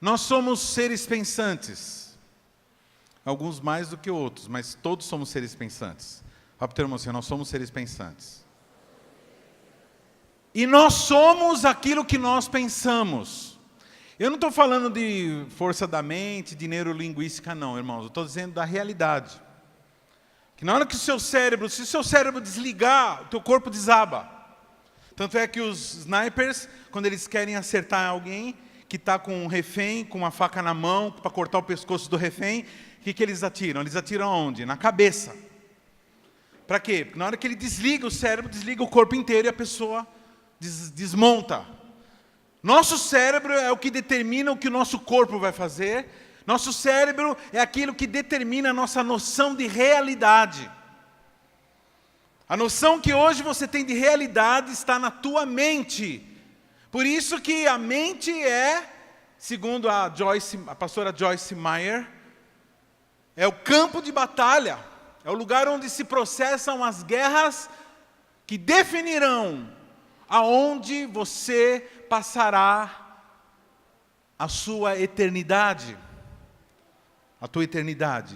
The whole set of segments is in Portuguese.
Nós somos seres pensantes. Alguns mais do que outros, mas todos somos seres pensantes. Fala para o teu irmão assim, nós somos seres pensantes. E nós somos aquilo que nós pensamos. Eu não estou falando de força da mente, de neurolinguística não, irmãos. Eu estou dizendo da realidade. Que na hora que se o seu cérebro desligar, o teu corpo desaba. Tanto é que os snipers, quando eles querem acertar alguém que está com um refém, com uma faca na mão, para cortar o pescoço do refém, o que eles atiram? Eles atiram aonde? Na cabeça. Para quê? Porque na hora que ele desliga o cérebro, desliga o corpo inteiro e a pessoa desmonta. Nosso cérebro é o que determina o que o nosso corpo vai fazer. Nosso cérebro é aquilo que determina a nossa noção de realidade. A noção que hoje você tem de realidade está na tua mente. Por isso que a mente é, segundo a pastora Joyce Meyer, é o campo de batalha. É o lugar onde se processam as guerras que definirão aonde você passará a sua eternidade. A tua eternidade.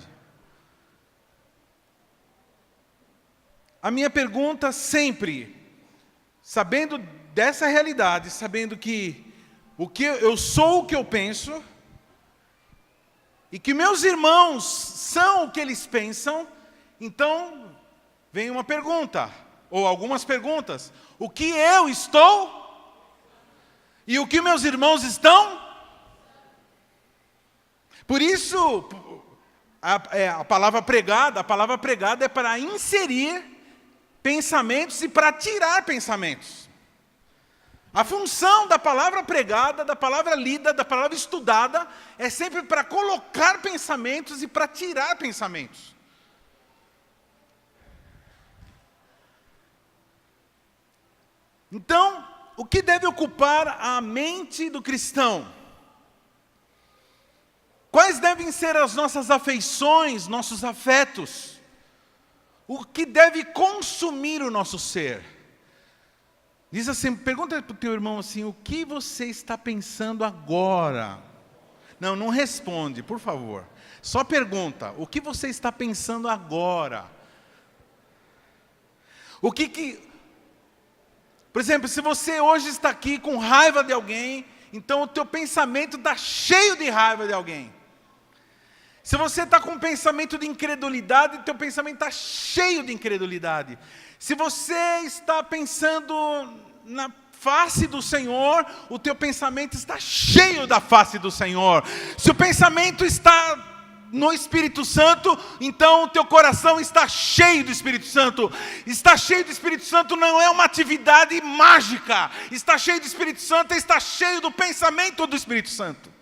A minha pergunta sempre, sabendo dessa realidade, sabendo que eu sou o que eu penso, e que meus irmãos são o que eles pensam, então vem uma pergunta, ou algumas perguntas. O que eu estou? E o que meus irmãos estão? Por isso, a palavra pregada é para inserir pensamentos e para tirar pensamentos. A função da palavra pregada, da palavra lida, da palavra estudada, é sempre para colocar pensamentos e para tirar pensamentos. Então, o que deve ocupar a mente do cristão? Quais devem ser as nossas afeições, nossos afetos? O que deve consumir o nosso ser? Diz assim, pergunta para o teu irmão assim, o que você está pensando agora? Não responde, por favor. Só pergunta, o que você está pensando agora? Por exemplo, se você hoje está aqui com raiva de alguém, então o teu pensamento está cheio de raiva de alguém. Se você está com um pensamento de incredulidade, o teu pensamento está cheio de incredulidade. Se você está pensando na face do Senhor, o teu pensamento está cheio da face do Senhor. Se o pensamento está no Espírito Santo, então o teu coração está cheio do Espírito Santo. Está cheio do Espírito Santo não é uma atividade mágica. Está cheio do Espírito Santo, está cheio do pensamento do Espírito Santo.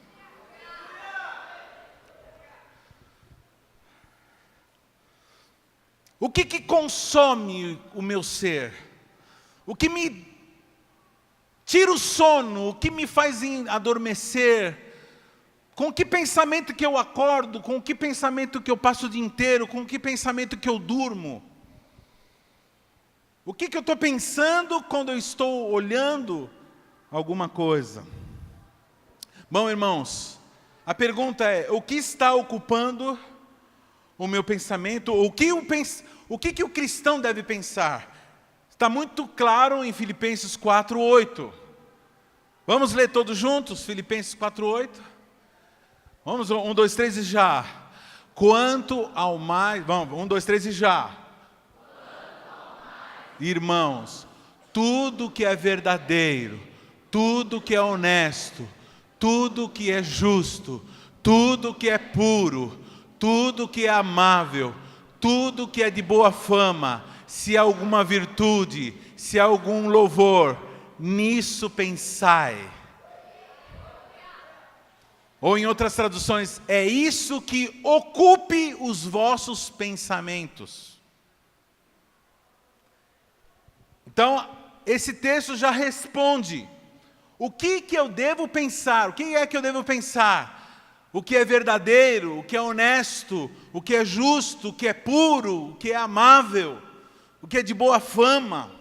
O que consome o meu ser? O que me tira o sono? O que me faz adormecer? Com que pensamento que eu acordo? Com que pensamento que eu passo o dia inteiro? Com que pensamento que eu durmo? O que eu estou pensando quando eu estou olhando alguma coisa? Bom, irmãos, a pergunta é, o que está ocupando o meu pensamento? O que o cristão deve pensar? Está muito claro em Filipenses 4:8. Vamos ler todos juntos, Filipenses 4:8? Vamos, 1, 2, 3 e já. Quanto ao mais... Vamos, 1, 2, 3 e já. Irmãos, tudo que é verdadeiro, tudo que é honesto, tudo que é justo, tudo que é puro, tudo que é amável, tudo que é de boa fama, se há alguma virtude, se há algum louvor, nisso pensai. Ou em outras traduções, é isso que ocupe os vossos pensamentos. Então, esse texto já responde. O que eu devo pensar? O que é que eu devo pensar? O que é verdadeiro, o que é honesto, o que é justo, o que é puro, o que é amável, o que é de boa fama,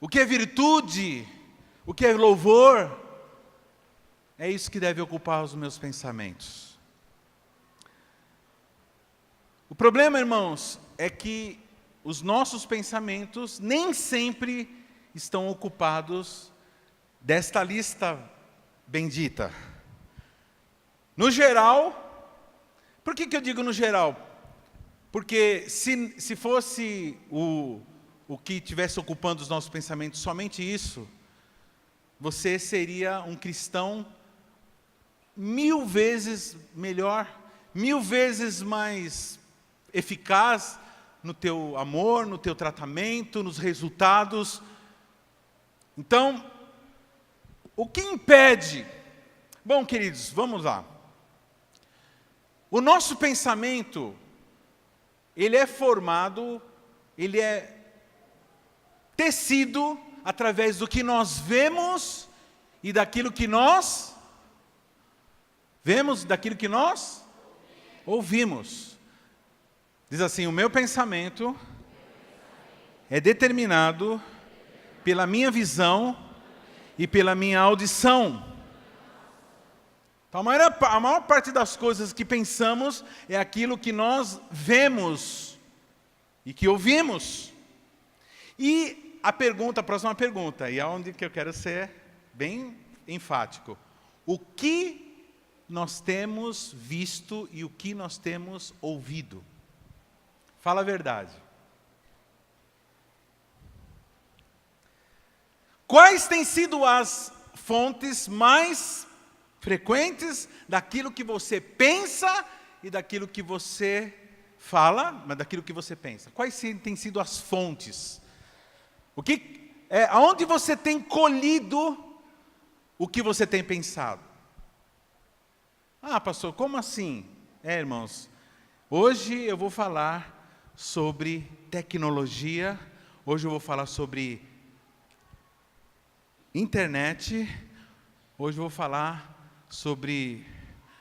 o que é virtude, o que é louvor. É isso que deve ocupar os meus pensamentos. O problema, irmãos, é que os nossos pensamentos nem sempre estão ocupados desta lista bendita. No geral, por que eu digo no geral? Porque se fosse o que estivesse ocupando os nossos pensamentos somente isso, você seria um cristão 1000 vezes melhor, 1000 vezes mais eficaz no teu amor, no teu tratamento, nos resultados. Então, o que impede? Bom, queridos, vamos lá. O nosso pensamento, ele é formado, ele é tecido através do que nós vemos e daquilo que nós vemos, daquilo que nós ouvimos. Diz assim: o meu pensamento é determinado pela minha visão e pela minha audição. Então, a maior parte das coisas que pensamos é aquilo que nós vemos e que ouvimos. E a próxima pergunta, e é onde que eu quero ser bem enfático: o que nós temos visto e o que nós temos ouvido? Fala a verdade. Quais têm sido as fontes mais frequentes daquilo que você pensa e daquilo que você fala, mas daquilo que você pensa? Quais têm sido as fontes? Aonde você tem colhido o que você tem pensado? Ah, pastor, como assim? Irmãos, hoje eu vou falar sobre tecnologia, hoje eu vou falar sobre internet, hoje eu vou falar sobre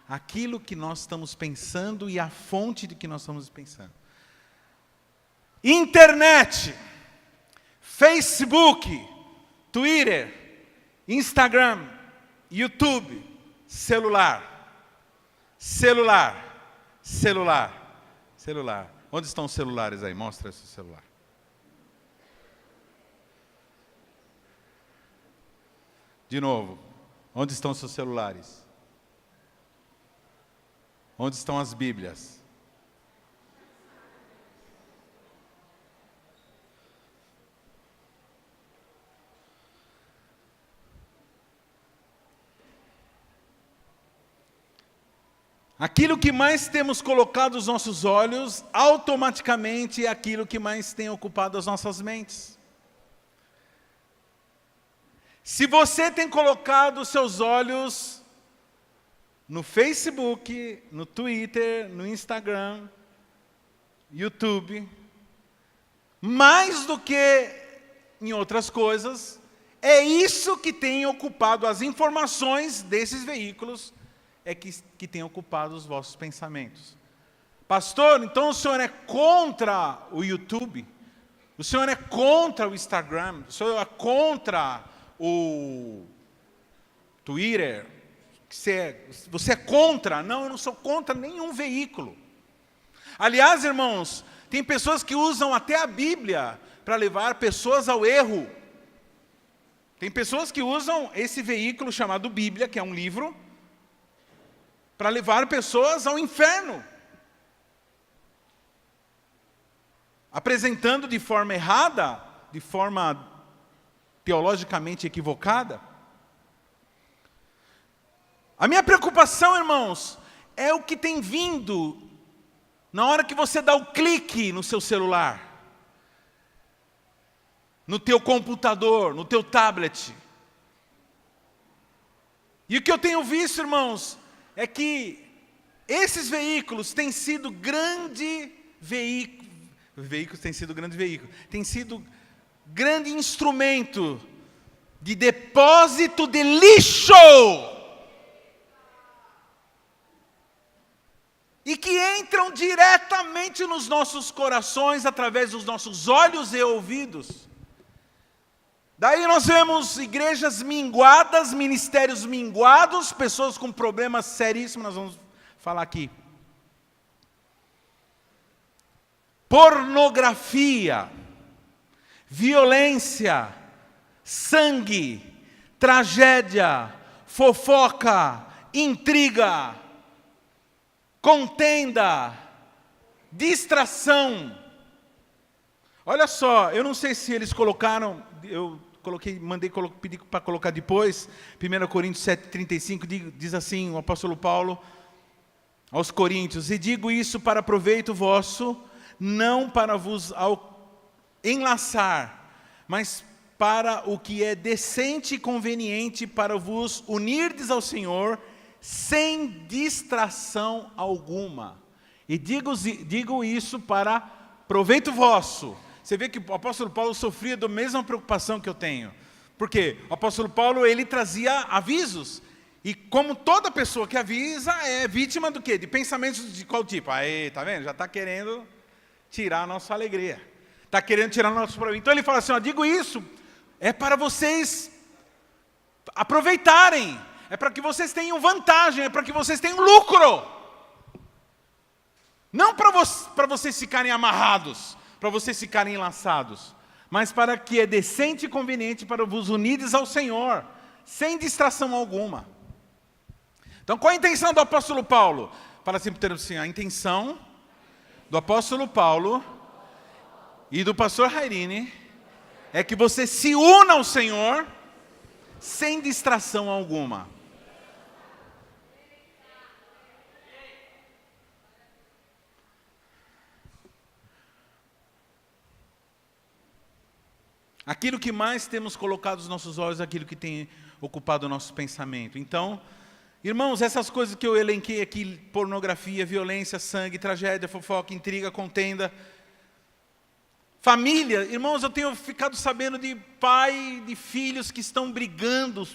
aquilo que nós estamos pensando e a fonte de que nós estamos pensando. Internet, Facebook, Twitter, Instagram, YouTube, celular. Onde estão os celulares aí? Mostra esse celular. De novo, onde estão os seus celulares? Onde estão as Bíblias? Aquilo que mais temos colocado os nossos olhos, automaticamente é aquilo que mais tem ocupado as nossas mentes. Se você tem colocado os seus olhos no Facebook, no Twitter, no Instagram, YouTube, mais do que em outras coisas, é isso que tem ocupado as informações desses veículos, que tem ocupado os vossos pensamentos. Pastor, então o senhor é contra o YouTube? O senhor é contra o Instagram? O senhor é contra o Twitter? Você é contra? Não, eu não sou contra nenhum veículo. Aliás, irmãos, tem pessoas que usam até a Bíblia para levar pessoas ao erro. Tem pessoas que usam esse veículo chamado Bíblia, que é um livro, para levar pessoas ao inferno, apresentando de forma errada, de forma teologicamente equivocada. A minha preocupação, irmãos, é o que tem vindo na hora que você dá o clique no seu celular, no teu computador, no teu tablet. E o que eu tenho visto, irmãos, é que esses veículos têm sido grande instrumento de depósito de lixo. E que entram diretamente nos nossos corações através dos nossos olhos e ouvidos. Daí nós vemos igrejas minguadas, ministérios minguados, pessoas com problemas seríssimos, nós vamos falar aqui. Pornografia, violência, sangue, tragédia, fofoca, intriga, contenda, distração. Olha só, eu não sei se eles colocaram, eu pedi para colocar depois, 1 Coríntios 7,35, diz assim, o apóstolo Paulo aos Coríntios: e digo isso para proveito vosso, não para vos enlaçar, mas para o que é decente e conveniente, para vos unirdes ao Senhor, sem distração alguma. E digo isso para proveito vosso. Você vê que o apóstolo Paulo sofria da mesma preocupação que eu tenho. Por quê? O apóstolo Paulo, ele trazia avisos. E como toda pessoa que avisa, é vítima do quê? De pensamentos de qual tipo? Aí, tá vendo? Já está querendo tirar a nossa alegria. Está querendo tirar o nosso proveito. Então ele fala assim, ó, digo isso, é para vocês aproveitarem. É para que vocês tenham vantagem, é para que vocês tenham lucro. Não para vocês ficarem amarrados, para vocês ficarem enlaçados, mas para que é decente e conveniente para vos unirdes ao Senhor, sem distração alguma. Então, qual a intenção do apóstolo Paulo? Fala assim, a intenção do apóstolo Paulo e do pastor Rairini é que você se una ao Senhor sem distração alguma. Aquilo que mais temos colocado os nossos olhos, aquilo que tem ocupado o nosso pensamento. Então, irmãos, essas coisas que eu elenquei aqui, pornografia, violência, sangue, tragédia, fofoca, intriga, contenda, família, irmãos, eu tenho ficado sabendo de pai, de filhos que estão brigando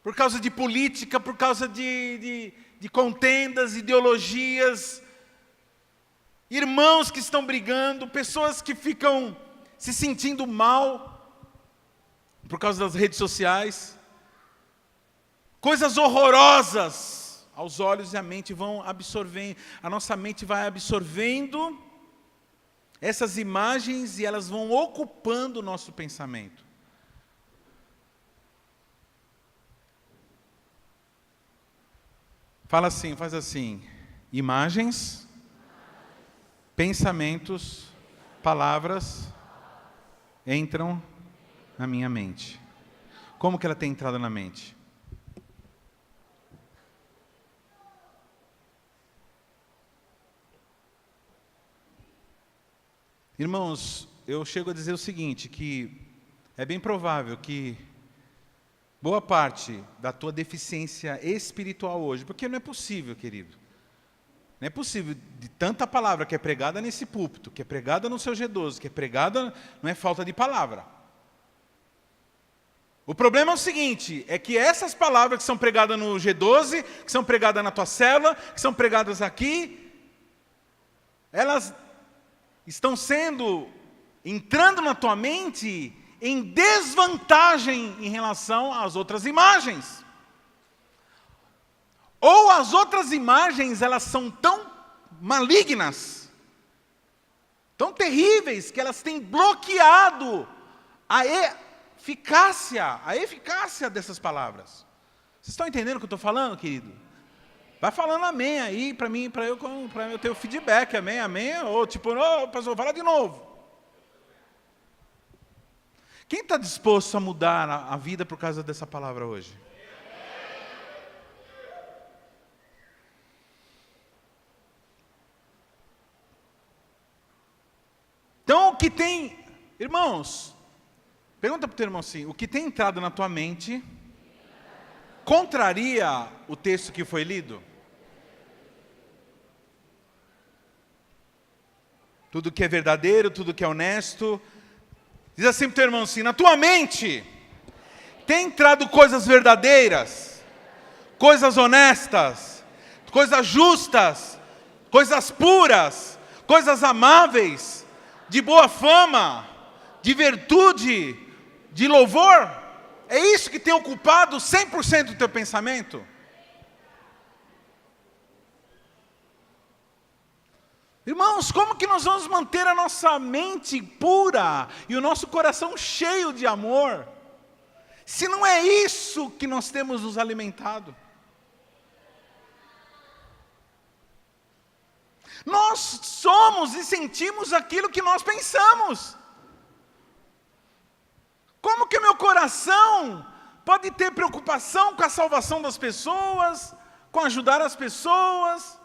por causa de política, por causa de contendas, ideologias, irmãos que estão brigando, pessoas que ficam se sentindo mal por causa das redes sociais, coisas horrorosas aos olhos e a mente vão absorvendo, a nossa mente vai absorvendo essas imagens e elas vão ocupando o nosso pensamento. Fala assim, faz assim, imagens, pensamentos, palavras entram na minha mente. Como que ela tem entrado na mente? Irmãos, eu chego a dizer o seguinte, que é bem provável que boa parte da tua deficiência espiritual hoje, porque não é possível, querido, não é possível, de tanta palavra que é pregada nesse púlpito, que é pregada no seu G12, que é pregada, não é falta de palavra. O problema é o seguinte, é que essas palavras que são pregadas no G12, que são pregadas na tua célula, que são pregadas aqui, elas estão entrando na tua mente em desvantagem em relação às outras imagens. Ou as outras imagens, elas são tão malignas, tão terríveis, que elas têm bloqueado a eficácia dessas palavras. Vocês estão entendendo o que eu estou falando, querido? Vai falando amém aí, para mim, para eu ter o feedback, amém, amém, ou tipo, pastor, fala de novo. Quem está disposto a mudar a vida por causa dessa palavra hoje? Então, o que tem, irmãos, pergunta para o teu irmão assim, o que tem entrado na tua mente contraria o texto que foi lido? Tudo que é verdadeiro, tudo que é honesto. Diz assim para o teu irmão assim, na tua mente tem entrado coisas verdadeiras, coisas honestas, coisas justas, coisas puras, coisas amáveis, de boa fama, de virtude, de louvor? É isso que tem ocupado 100% do teu pensamento? Irmãos, como que nós vamos manter a nossa mente pura e o nosso coração cheio de amor, se não é isso que nós temos nos alimentado? Nós somos e sentimos aquilo que nós pensamos. Como que meu coração pode ter preocupação com a salvação das pessoas, com ajudar as pessoas,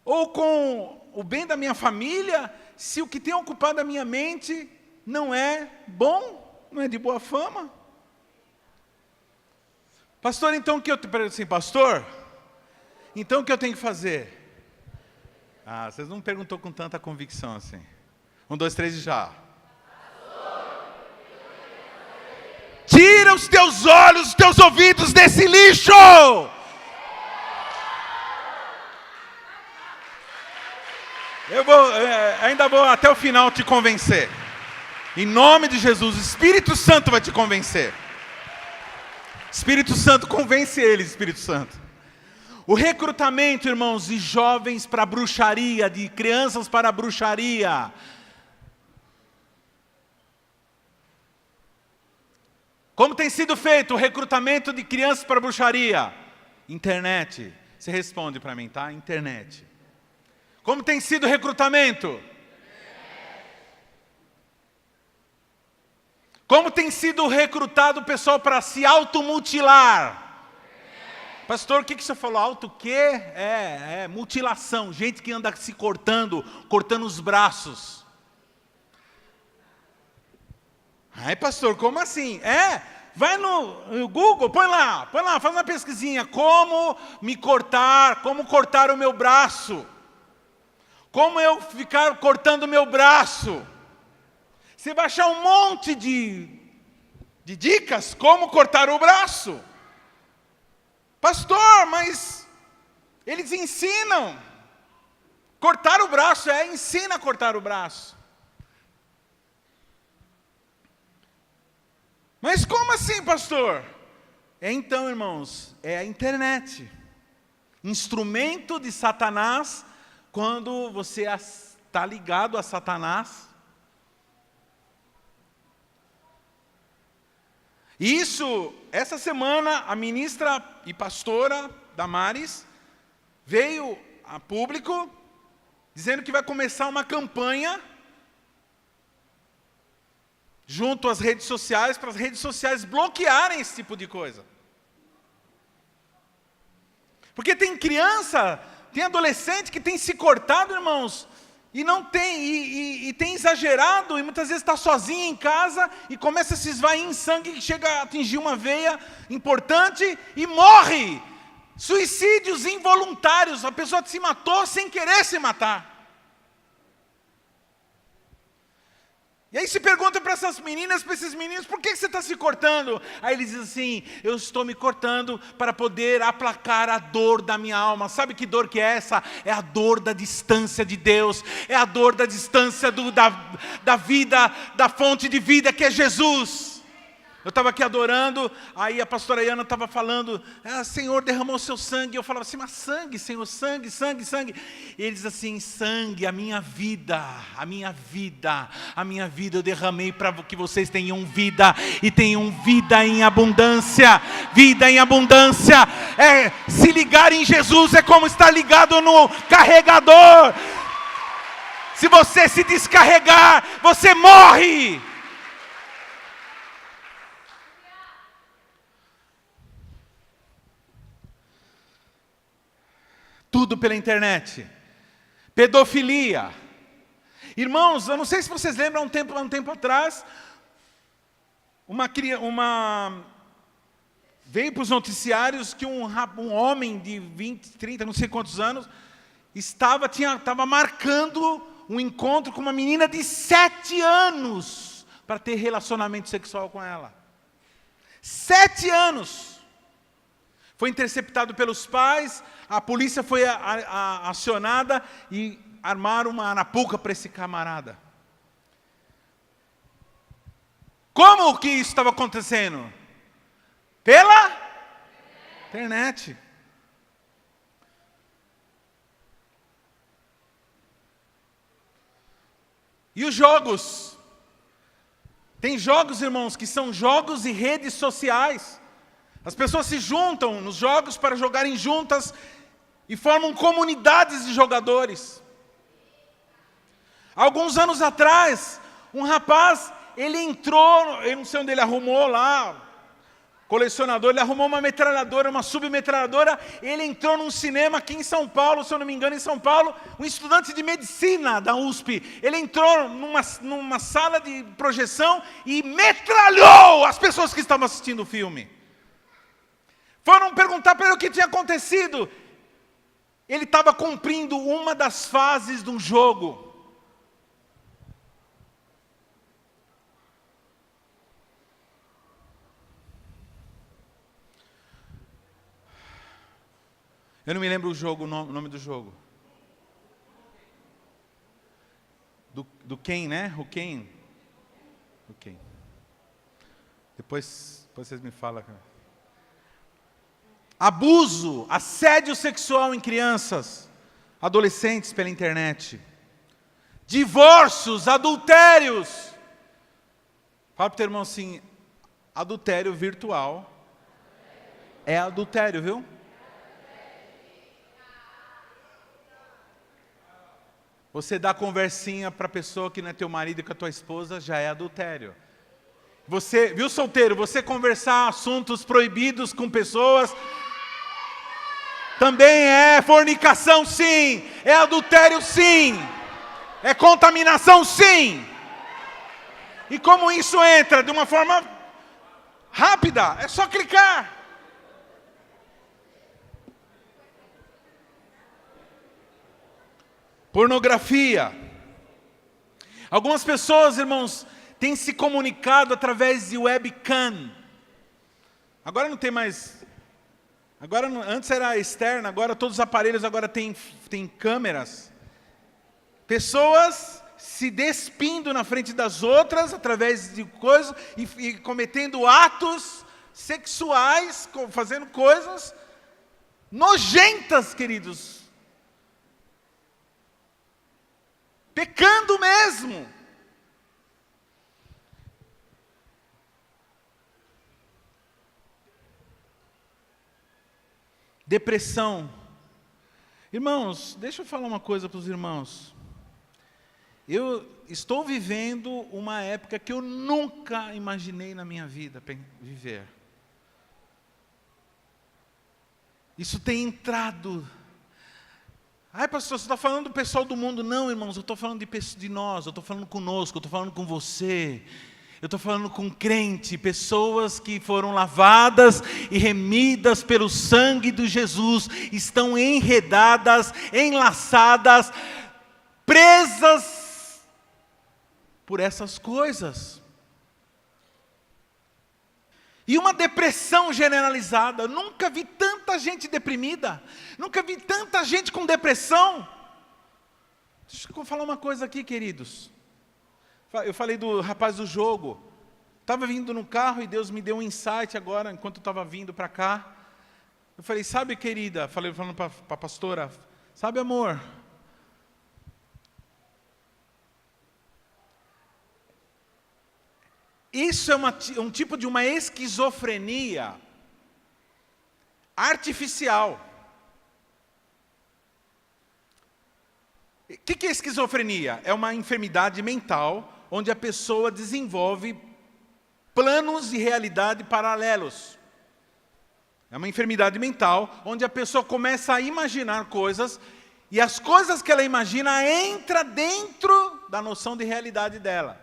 ou com o bem da minha família, se o que tem ocupado a minha mente não é bom, não é de boa fama? Pastor, então o que eu te pergunto assim, pastor, então o que eu tenho que fazer? Ah, vocês não perguntou com tanta convicção assim. 1, 2, 3 e já. Tira os teus olhos, os teus ouvidos desse lixo! Eu ainda vou até o final te convencer. Em nome de Jesus, o Espírito Santo vai te convencer. Espírito Santo, convence eles, Espírito Santo. O recrutamento, irmãos, de jovens para a bruxaria, de crianças para a bruxaria. Como tem sido feito o recrutamento de crianças para a bruxaria? Internet. Você responde para mim, tá? Internet. Como tem sido o recrutamento? Como tem sido recrutado o pessoal para se automutilar? Pastor, o que você falou? Auto o quê? Mutilação. Gente que anda se cortando os braços. Ai, pastor, como assim? Vai no Google, põe lá, faz uma pesquisinha. Como cortar o meu braço. Como eu ficar cortando o meu braço. Você vai achar um monte de dicas como cortar o braço. Pastor, mas eles ensinam. Cortar o braço, ensina a cortar o braço. Mas como assim, pastor? Então, irmãos, é a internet. Instrumento de Satanás, quando você está ligado a Satanás. Isso, essa semana, a ministra e pastora Damares veio a público dizendo que vai começar uma campanha junto às redes sociais, para as redes sociais bloquearem esse tipo de coisa. Porque tem criança, tem adolescente que tem se cortado, irmãos, e não tem, e tem exagerado, e muitas vezes está sozinho em casa, e começa a se esvair em sangue, que chega a atingir uma veia importante, e morre. Suicídios involuntários, a pessoa se matou sem querer se matar. E aí se pergunta para essas meninas, para esses meninos, por que você está se cortando? Aí eles dizem assim, eu estou me cortando para poder aplacar a dor da minha alma. Sabe que dor que é essa? É a dor da distância de Deus, é a dor da distância da vida, da fonte de vida que é Jesus. Eu estava aqui adorando, aí a pastora Iana estava falando, Senhor derramou seu sangue. Eu falava assim, mas sangue, Senhor, sangue, sangue, sangue. E ele diz assim, sangue, a minha vida eu derramei para que vocês tenham vida, e tenham vida em abundância. Vida em abundância, se ligar em Jesus é como estar ligado no carregador. Se você se descarregar, você morre. Tudo pela internet. Pedofilia. Irmãos, eu não sei se vocês lembram, um tempo atrás, veio para os noticiários que um homem de 20, 30, não sei quantos anos, estava marcando um encontro com uma menina de 7 anos para ter relacionamento sexual com ela. 7 anos. Foi interceptado pelos pais, a polícia foi acionada e armaram uma arapuca para esse camarada. Como que isso estava acontecendo? Pela internet. E os jogos? Tem jogos, irmãos, que são jogos e redes sociais. As pessoas se juntam nos jogos para jogarem juntas e formam comunidades de jogadores. Alguns anos atrás, um rapaz, ele entrou, eu não sei onde ele arrumou lá, colecionador, ele arrumou uma metralhadora, uma submetralhadora, ele entrou num cinema aqui em São Paulo, se eu não me engano, em São Paulo, um estudante de medicina da USP, ele entrou numa sala de projeção e metralhou as pessoas que estavam assistindo o filme. Foram perguntar para ele o que tinha acontecido. Ele estava cumprindo uma das fases de um jogo. Eu não me lembro o jogo, o nome do jogo. Do Ken, né? O Ken. O Ken. Depois vocês me falam. Abuso, assédio sexual em crianças, adolescentes pela internet. Divórcios, adultérios. Fala para o teu irmão assim, adultério virtual é adultério, viu? Você dá conversinha para a pessoa que não é teu marido e com a tua esposa, já é adultério. Você, viu, solteiro, você conversar assuntos proibidos com pessoas, também é fornicação, sim. É adultério, sim. É contaminação, sim. E como isso entra de uma forma rápida, é só clicar. Pornografia. Algumas pessoas, irmãos, têm se comunicado através de webcam. Agora não tem mais. Antes era externa, agora todos os aparelhos agora têm câmeras. Pessoas se despindo na frente das outras através de coisas e cometendo atos sexuais, fazendo coisas nojentas, queridos. Pecando mesmo. Depressão. Irmãos, deixa eu falar uma coisa para os irmãos. Eu estou vivendo uma época que eu nunca imaginei na minha vida viver. Isso tem entrado. Ai, pastor, você está falando do pessoal do mundo. Não, irmãos, eu estou falando de nós, eu estou falando conosco, eu estou falando com você. Eu estou falando com crente, pessoas que foram lavadas e remidas pelo sangue de Jesus, estão enredadas, enlaçadas, presas por essas coisas. E uma depressão generalizada. Eu nunca vi tanta gente deprimida. Nunca vi tanta gente com depressão. Deixa eu falar uma coisa aqui, queridos. Eu falei do rapaz do jogo. Estava vindo no carro e Deus me deu um insight agora, enquanto eu estava vindo para cá. Eu falei, sabe, querida, falando para a pastora, sabe, amor, isso é um tipo de uma esquizofrenia artificial. O que é esquizofrenia? É uma enfermidade mental onde a pessoa desenvolve planos de realidade paralelos. É uma enfermidade mental onde a pessoa começa a imaginar coisas e as coisas que ela imagina entram dentro da noção de realidade dela.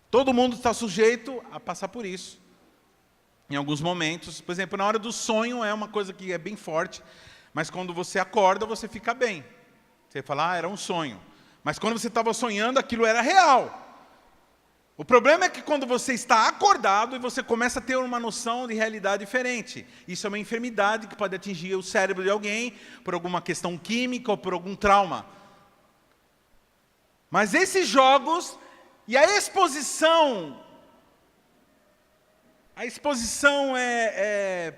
Todo mundo está sujeito a passar por isso. Em alguns momentos, por exemplo, na hora do sonho é uma coisa que é bem forte, mas quando você acorda, você fica bem. Você fala, era um sonho. Mas quando você estava sonhando, aquilo era real. O problema é que quando você está acordado e você começa a ter uma noção de realidade diferente. Isso é uma enfermidade que pode atingir o cérebro de alguém por alguma questão química ou por algum trauma. Mas esses jogos e a exposição a exposição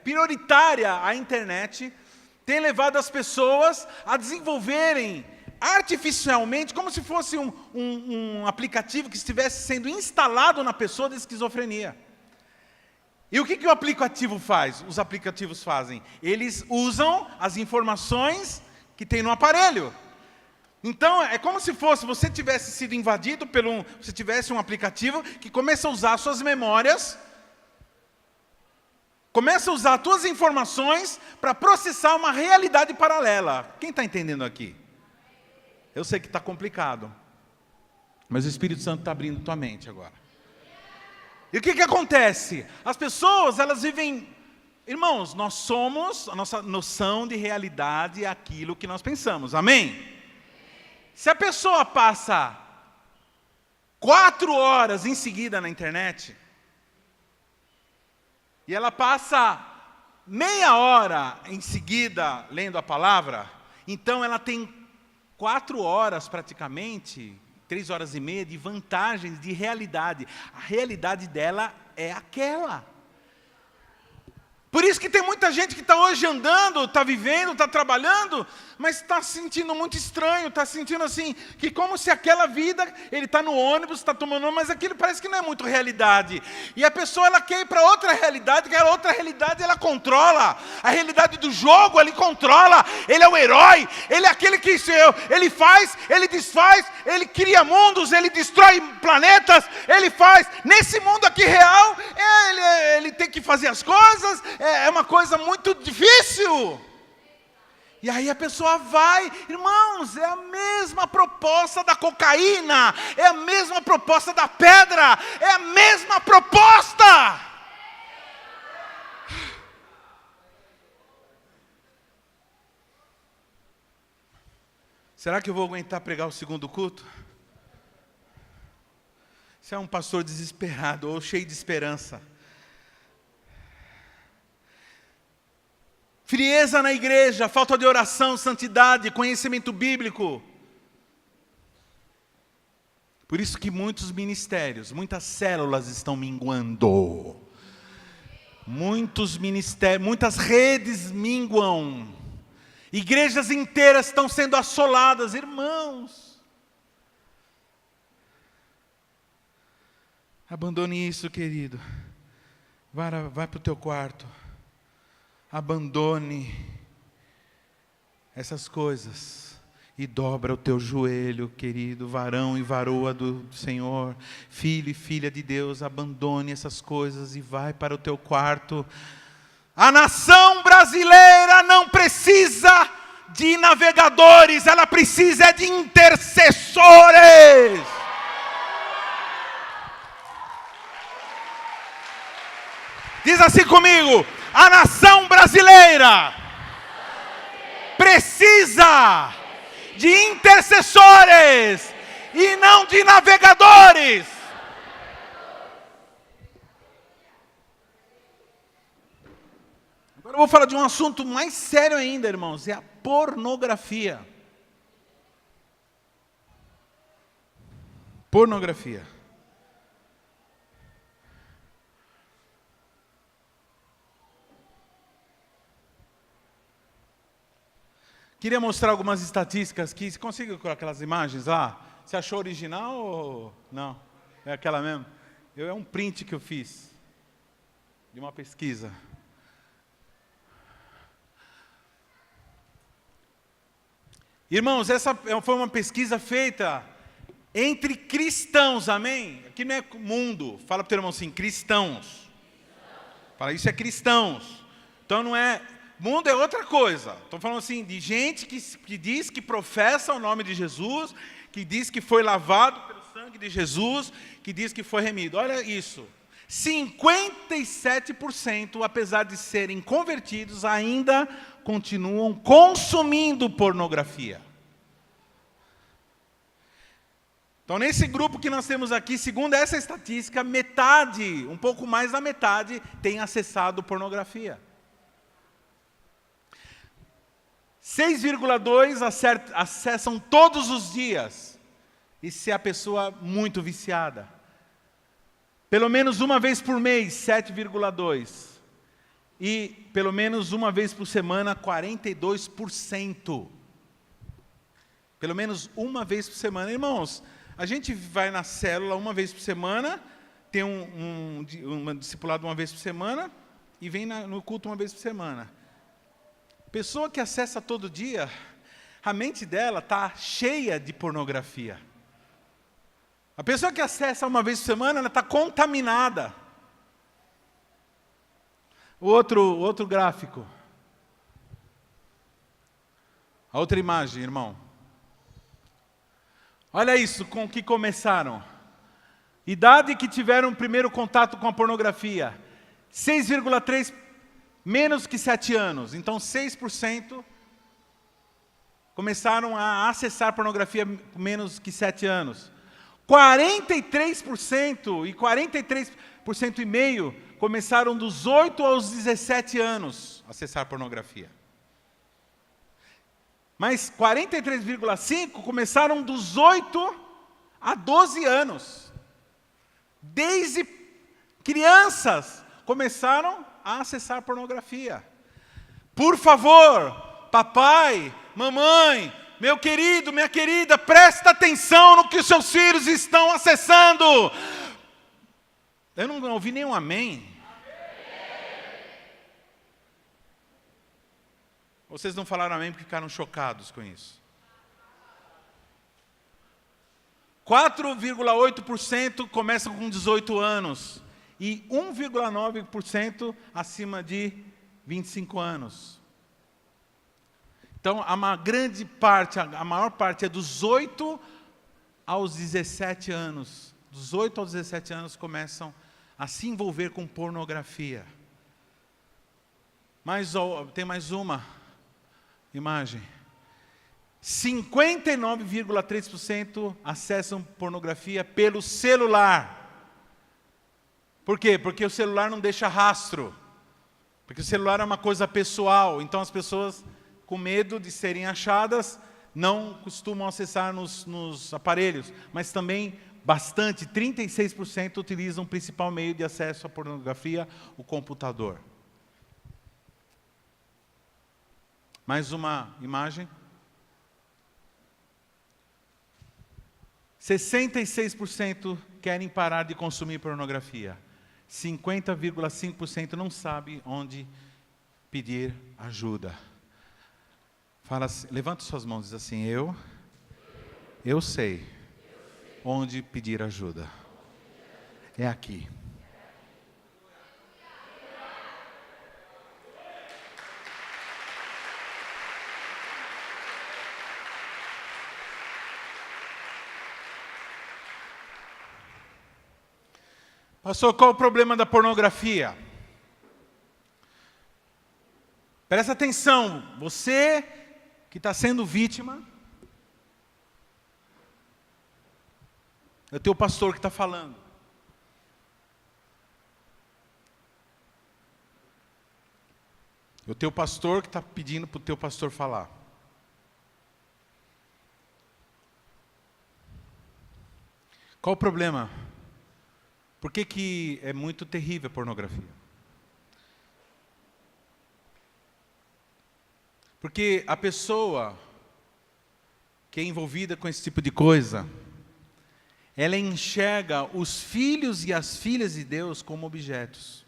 prioritária à internet tem levado as pessoas a desenvolverem artificialmente, como se fosse um aplicativo que estivesse sendo instalado na pessoa de esquizofrenia. E o que o aplicativo faz? Os aplicativos fazem? Eles usam as informações que tem no aparelho. Então, é como se você tivesse sido invadido você tivesse um aplicativo que começa a usar suas memórias, começa a usar as suas informações para processar uma realidade paralela. Quem está entendendo aqui? Eu sei que está complicado, mas o Espírito Santo está abrindo tua mente agora. E o que acontece? As pessoas, elas vivem... Irmãos, nós somos, a nossa noção de realidade é aquilo que nós pensamos, amém? Se a pessoa passa 4 horas em seguida na internet, e ela passa meia hora em seguida lendo a palavra, então ela tem 4 horas praticamente, 3 horas e meia de vantagens de realidade. A realidade dela é aquela. Por isso que tem muita gente que está hoje andando, está vivendo, está trabalhando, mas está se sentindo muito estranho, está sentindo assim, que como se aquela vida, ele está no ônibus, está tomando, mas aquilo parece que não é muito realidade. E a pessoa, ela quer ir para outra realidade, que a outra realidade ela controla. A realidade do jogo, ele controla. Ele é o herói, ele é aquele que ele faz, ele desfaz, ele cria mundos, ele destrói planetas, ele faz. Nesse mundo aqui real, ele tem que fazer as coisas, é uma coisa muito difícil. E aí a pessoa vai, irmãos, é a mesma proposta da cocaína, é a mesma proposta da pedra, é a mesma proposta. Será que eu vou aguentar pregar o segundo culto? Você é um pastor desesperado ou cheio de esperança. Frieza na igreja, falta de oração, santidade, conhecimento bíblico. Por isso que muitos ministérios, muitas células estão minguando. Muitos ministérios, muitas redes minguam. Igrejas inteiras estão sendo assoladas, irmãos. Abandone isso, querido. Vai para o teu quarto. Abandone essas coisas e dobra o teu joelho, querido varão e varoa do Senhor, filho e filha de Deus, abandone essas coisas e vai para o teu quarto. A nação brasileira não precisa de navegadores, ela precisa de intercessores. Diz assim comigo: a nação brasileira precisa de intercessores e não de navegadores. Agora eu vou falar de um assunto mais sério ainda, irmãos, é a pornografia. Pornografia. Queria mostrar algumas estatísticas aqui. Você consegue colocar aquelas imagens lá? Você achou original ou não? É aquela mesmo? É um print que eu fiz de uma pesquisa. Irmãos, essa foi uma pesquisa feita entre cristãos, amém? Aqui não é mundo. Fala para o teu irmão assim, cristãos. Fala, isso é cristãos. Então não é... Mundo é outra coisa. Estou falando assim de gente que diz que professa o nome de Jesus, que diz que foi lavado pelo sangue de Jesus, que diz que foi remido. Olha isso. 57%, apesar de serem convertidos, ainda continuam consumindo pornografia. Então, nesse grupo que nós temos aqui, segundo essa estatística, metade, um pouco mais da metade, tem acessado pornografia. 6,2 acessam todos os dias. Isso é a pessoa muito viciada. Pelo menos uma vez por mês, 7,2%. E pelo menos uma vez por semana, 42%. Pelo menos uma vez por semana. Irmãos, a gente vai na célula uma vez por semana, tem um discipulado uma vez por semana, e vem no culto uma vez por semana. Pessoa que acessa todo dia, a mente dela está cheia de pornografia. A pessoa que acessa uma vez por semana, ela está contaminada. Outro gráfico. A outra imagem, irmão. Olha isso, com que começaram. Idade que tiveram primeiro contato com a pornografia. 6,3, menos que 7 anos. Então, 6% começaram a acessar pornografia com menos que 7 anos. 43% e 43% e meio começaram dos 8 aos 17 anos a acessar pornografia. Mas 43,5% começaram dos 8 a 12 anos. Desde crianças começaram a acessar pornografia. Por favor, papai, mamãe, meu querido, minha querida, presta atenção no que os seus filhos estão acessando. Eu não ouvi nenhum amém. Vocês não falaram amém porque ficaram chocados com isso. 4,8% começam com 18 anos e 1,9% acima de 25 anos. Então, a maior parte é dos 8 aos 17 anos. Dos 8 aos 17 anos começam a se envolver com pornografia. Tem mais uma imagem. 59,3% acessam pornografia pelo celular. Por quê? Porque o celular não deixa rastro. Porque o celular é uma coisa pessoal. Então as pessoas, com medo de serem achadas, não costumam acessar nos aparelhos. Mas também bastante, 36% utilizam o principal meio de acesso à pornografia, o computador. Mais uma imagem. 66% querem parar de consumir pornografia. 50,5% não sabe onde pedir ajuda. Fala assim, levanta suas mãos e diz assim, eu sei onde pedir ajuda. É aqui. Pastor, qual o problema da pornografia? Presta atenção, você que está sendo vítima, é o teu pastor que está falando. É o teu pastor que está pedindo para o teu pastor falar. Qual o problema? Por que é muito terrível a pornografia? Porque a pessoa que é envolvida com esse tipo de coisa, ela enxerga os filhos e as filhas de Deus como objetos.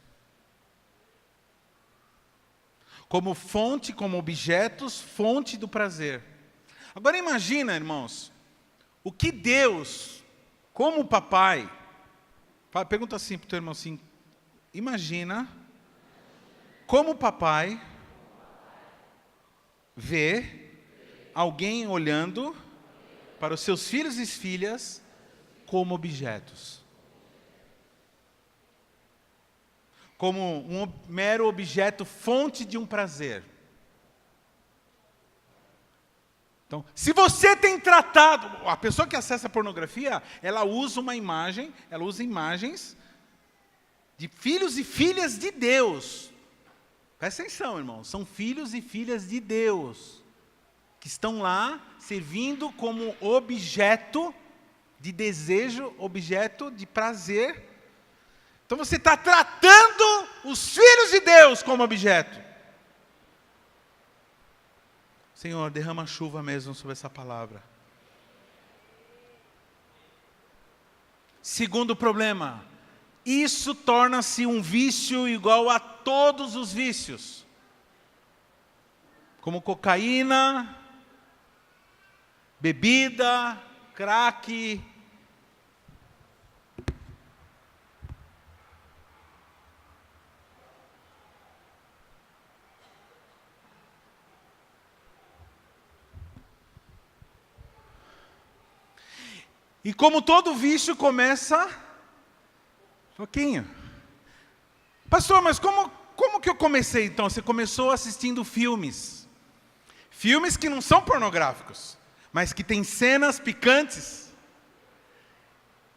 Como fonte, como objetos, fonte do prazer. Agora imagina, irmãos, o que Deus, como papai, pergunta assim para o teu irmão assim, imagina como o papai vê alguém olhando para os seus filhos e filhas como objetos. Como um mero objeto, fonte de um prazer. Então, se você tem tratado, a pessoa que acessa a pornografia, ela usa uma imagem, ela usa imagens de filhos e filhas de Deus. Presta atenção, irmão, são filhos e filhas de Deus, que estão lá servindo como objeto de desejo, objeto de prazer. Então você está tratando os filhos de Deus como objeto. Senhor, derrama chuva mesmo sobre essa palavra. Segundo problema, isso torna-se um vício igual a todos os vícios. Como cocaína, bebida, crack. E como todo vício começa pouquinho. Pastor, mas como que eu comecei então? Você começou assistindo filmes. Filmes que não são pornográficos, mas que têm cenas picantes.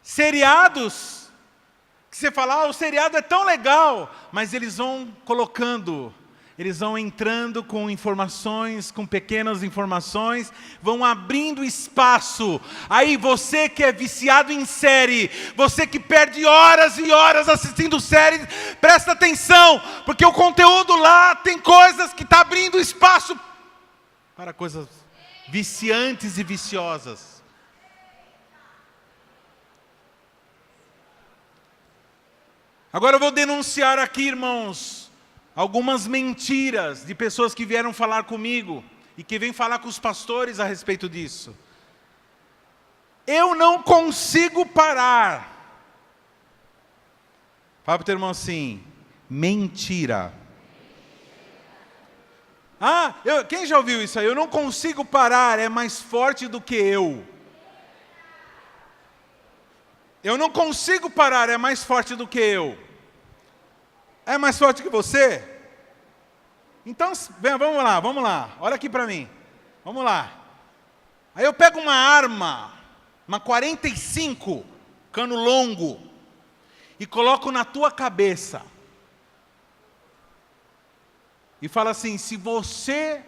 Seriados, que você fala, o seriado é tão legal, mas eles vão colocando, eles vão entrando com informações, com pequenas informações, vão abrindo espaço. Aí você que é viciado em série, você que perde horas e horas assistindo séries, presta atenção, porque o conteúdo lá tem coisas que está abrindo espaço para coisas viciantes e viciosas. Agora eu vou denunciar aqui, irmãos, algumas mentiras de pessoas que vieram falar comigo e que vêm falar com os pastores a respeito disso. Eu não consigo parar. Fala para o teu irmão assim, mentira. Quem já ouviu isso aí? Eu não consigo parar, é mais forte do que eu. Eu não consigo parar, é mais forte do que eu. É mais forte que você? Então, vamos lá, olha aqui para mim. Vamos lá. Aí eu pego uma arma, uma 45, cano longo, e coloco na tua cabeça. E fala assim, se você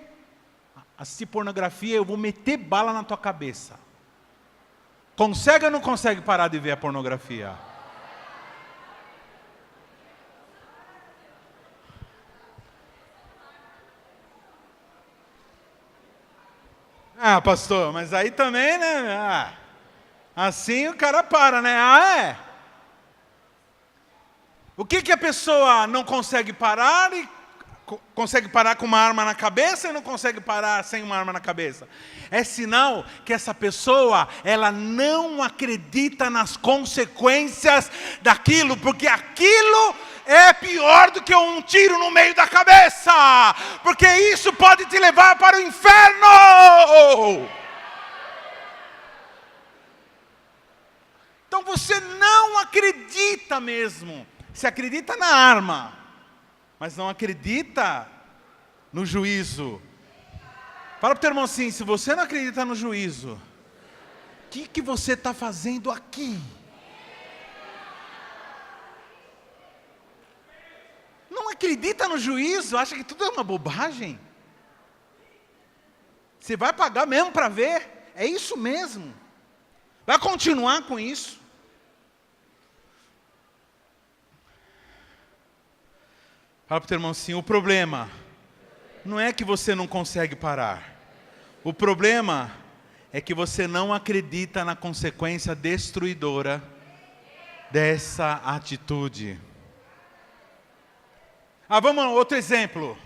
assistir pornografia, eu vou meter bala na tua cabeça. Consegue ou não consegue parar de ver a pornografia? Pastor, mas aí também, né? Assim o cara para, né? É? O que a pessoa não consegue parar e consegue parar com uma arma na cabeça e não consegue parar sem uma arma na cabeça? É sinal que essa pessoa, ela não acredita nas consequências daquilo, porque aquilo é pior do que um tiro no meio da cabeça, porque isso pode te levar para o inferno. Então você não acredita mesmo, você acredita na arma, mas não acredita no juízo. Fala para o teu irmão assim, se você não acredita no juízo, o que você está fazendo aqui? Não acredita no juízo, acha que tudo é uma bobagem? Você vai pagar mesmo para ver? É isso mesmo. Vai continuar com isso? Fala para o teu irmão assim, o problema não é que você não consegue parar. O problema é que você não acredita na consequência destruidora dessa atitude. Vamos a outro exemplo.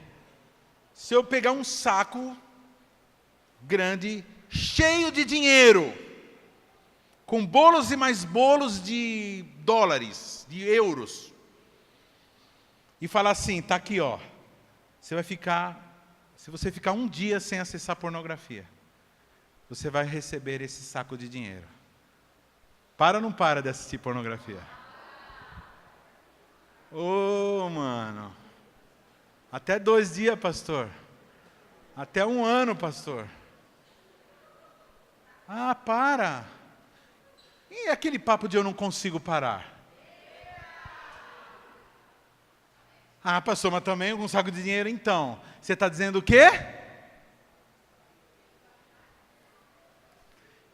Se eu pegar um saco grande, cheio de dinheiro, com bolos e mais bolos de dólares, de euros, e falar assim, tá aqui ó, se você ficar um dia sem acessar pornografia, você vai receber esse saco de dinheiro. Para ou não para de assistir pornografia? Mano. Até 2 dias, pastor. Até 1 ano, pastor. Para. E aquele papo de eu não consigo parar? Pastor, mas também um saco de dinheiro então. Você está dizendo o quê?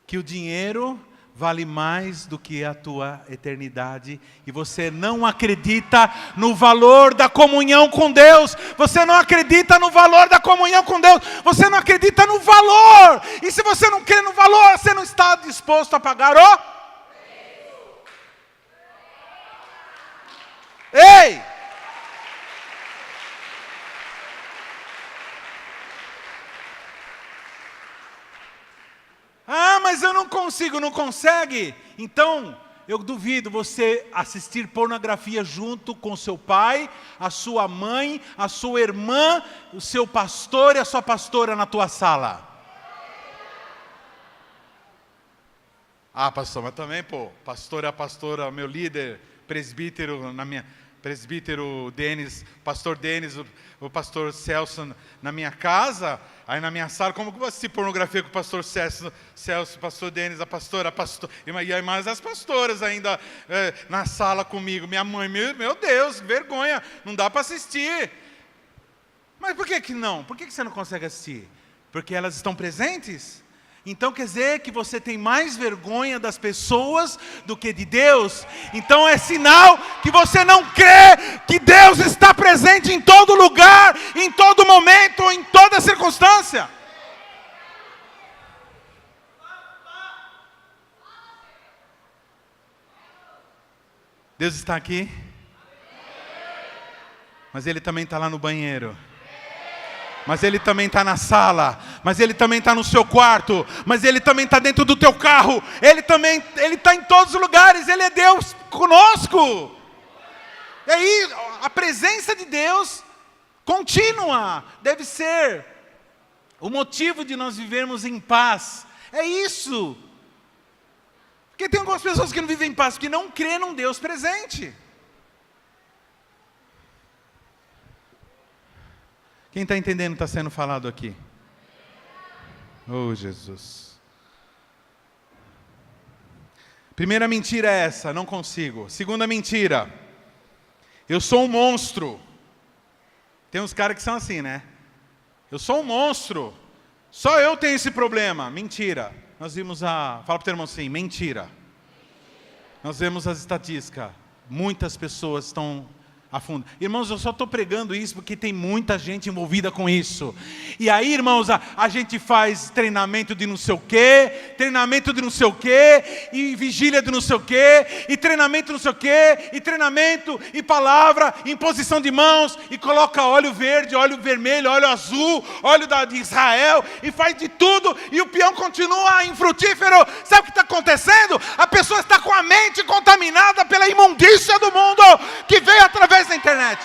Que o dinheiro vale mais do que a tua eternidade, e você não acredita no valor da comunhão com Deus, você não acredita no valor da comunhão com Deus, você não acredita no valor, e se você não crê no valor, você não está disposto a pagar o... Ei! Ah, mas eu não consigo, não consegue? Então, eu duvido você assistir pornografia junto com seu pai, a sua mãe, a sua irmã, o seu pastor e a sua pastora na tua sala. Ah, pastor, mas também, pastor é a pastora, meu líder, presbítero na minha... Presbítero Denis, pastor Denis, o pastor Celso na minha casa, aí na minha sala, como que eu vou assistir pornografia com o pastor Celso, pastor Denis, a pastora, e aí mais as pastoras ainda na sala comigo, minha mãe, meu Deus, vergonha, não dá para assistir. Mas por que não? Por que você não consegue assistir? Porque elas estão presentes? Então quer dizer que você tem mais vergonha das pessoas do que de Deus? Então é sinal que você não crê que Deus está presente em todo lugar, em todo momento, em toda circunstância. Deus está aqui? Mas Ele também está lá no banheiro. Mas Ele também está na sala, mas Ele também está no seu quarto, mas Ele também está dentro do teu carro, Ele está em todos os lugares, Ele é Deus conosco. E aí, a presença de Deus contínua deve ser o motivo de nós vivermos em paz. É isso. Porque tem algumas pessoas que não vivem em paz, porque não crê num Deus presente. Quem está entendendo o que está sendo falado aqui? Oh, Jesus. Primeira mentira é essa, não consigo. Segunda mentira, eu sou um monstro. Tem uns caras que são assim, né? Eu sou um monstro. Só eu tenho esse problema. Mentira. Nós vimos fala para o teu irmão assim, mentira. Nós vemos as estatísticas. Muitas pessoas estão... afunda. Irmãos, eu só estou pregando isso porque tem muita gente envolvida com isso. E aí, irmãos, a gente faz treinamento de não sei o quê, treinamento de não sei o quê, e vigília de não sei o quê, e treinamento de não sei o quê, e treinamento, e palavra, imposição de mãos, e coloca óleo verde, óleo vermelho, óleo azul, óleo de Israel, e faz de tudo, e o peão continua infrutífero. Sabe o que está acontecendo? A pessoa está com a mente contaminada pela imundícia do mundo, que veio através da internet.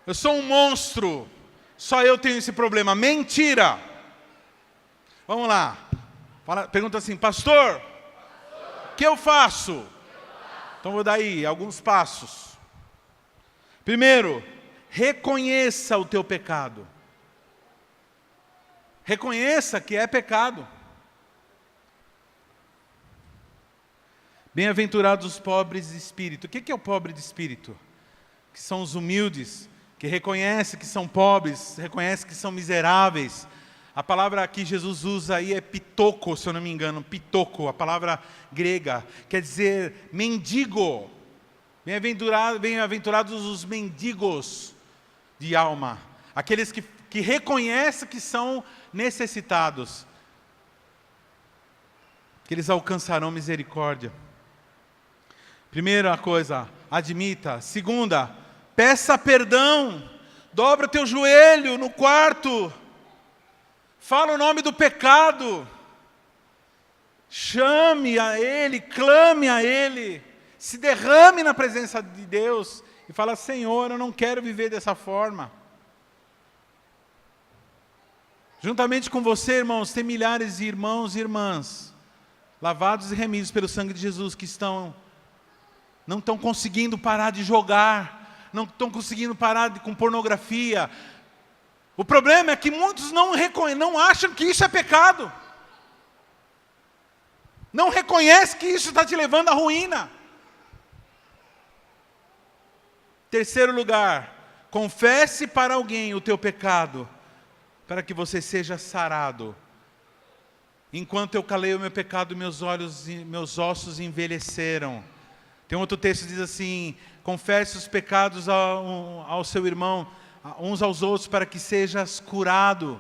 Eu sou um monstro, só eu tenho esse problema. Mentira. Vamos lá. Pergunta assim, pastor, o que eu faço? Então vou dar aí alguns passos. Primeiro, reconheça o teu pecado. Reconheça que é pecado. Bem-aventurados os pobres de espírito. O que é o pobre de espírito? Que são os humildes, que reconhecem que são pobres, reconhecem que são miseráveis. A palavra que Jesus usa aí é pitoko, se eu não me engano, pitoko, a palavra grega, quer dizer mendigo. Bem-aventurados os mendigos de alma, aqueles que reconhecem que são necessitados, que eles alcançarão misericórdia. Primeira coisa, admita. Segunda, peça perdão. Dobra o teu joelho no quarto. Fala o nome do pecado. Chame a Ele, clame a Ele. Se derrame na presença de Deus e fala, Senhor, eu não quero viver dessa forma. Juntamente com você, irmãos, tem milhares de irmãos e irmãs, lavados e remidos pelo sangue de Jesus, que não estão conseguindo parar de jogar, não estão conseguindo parar com pornografia. O problema é que muitos não acham que isso é pecado. Não reconhecem que isso está te levando à ruína. Terceiro lugar, confesse para alguém o teu pecado, para que você seja sarado. Enquanto eu calei o meu pecado, meus ossos envelheceram. Tem outro texto que diz assim: confesse os pecados ao seu irmão, uns aos outros, para que sejas curado.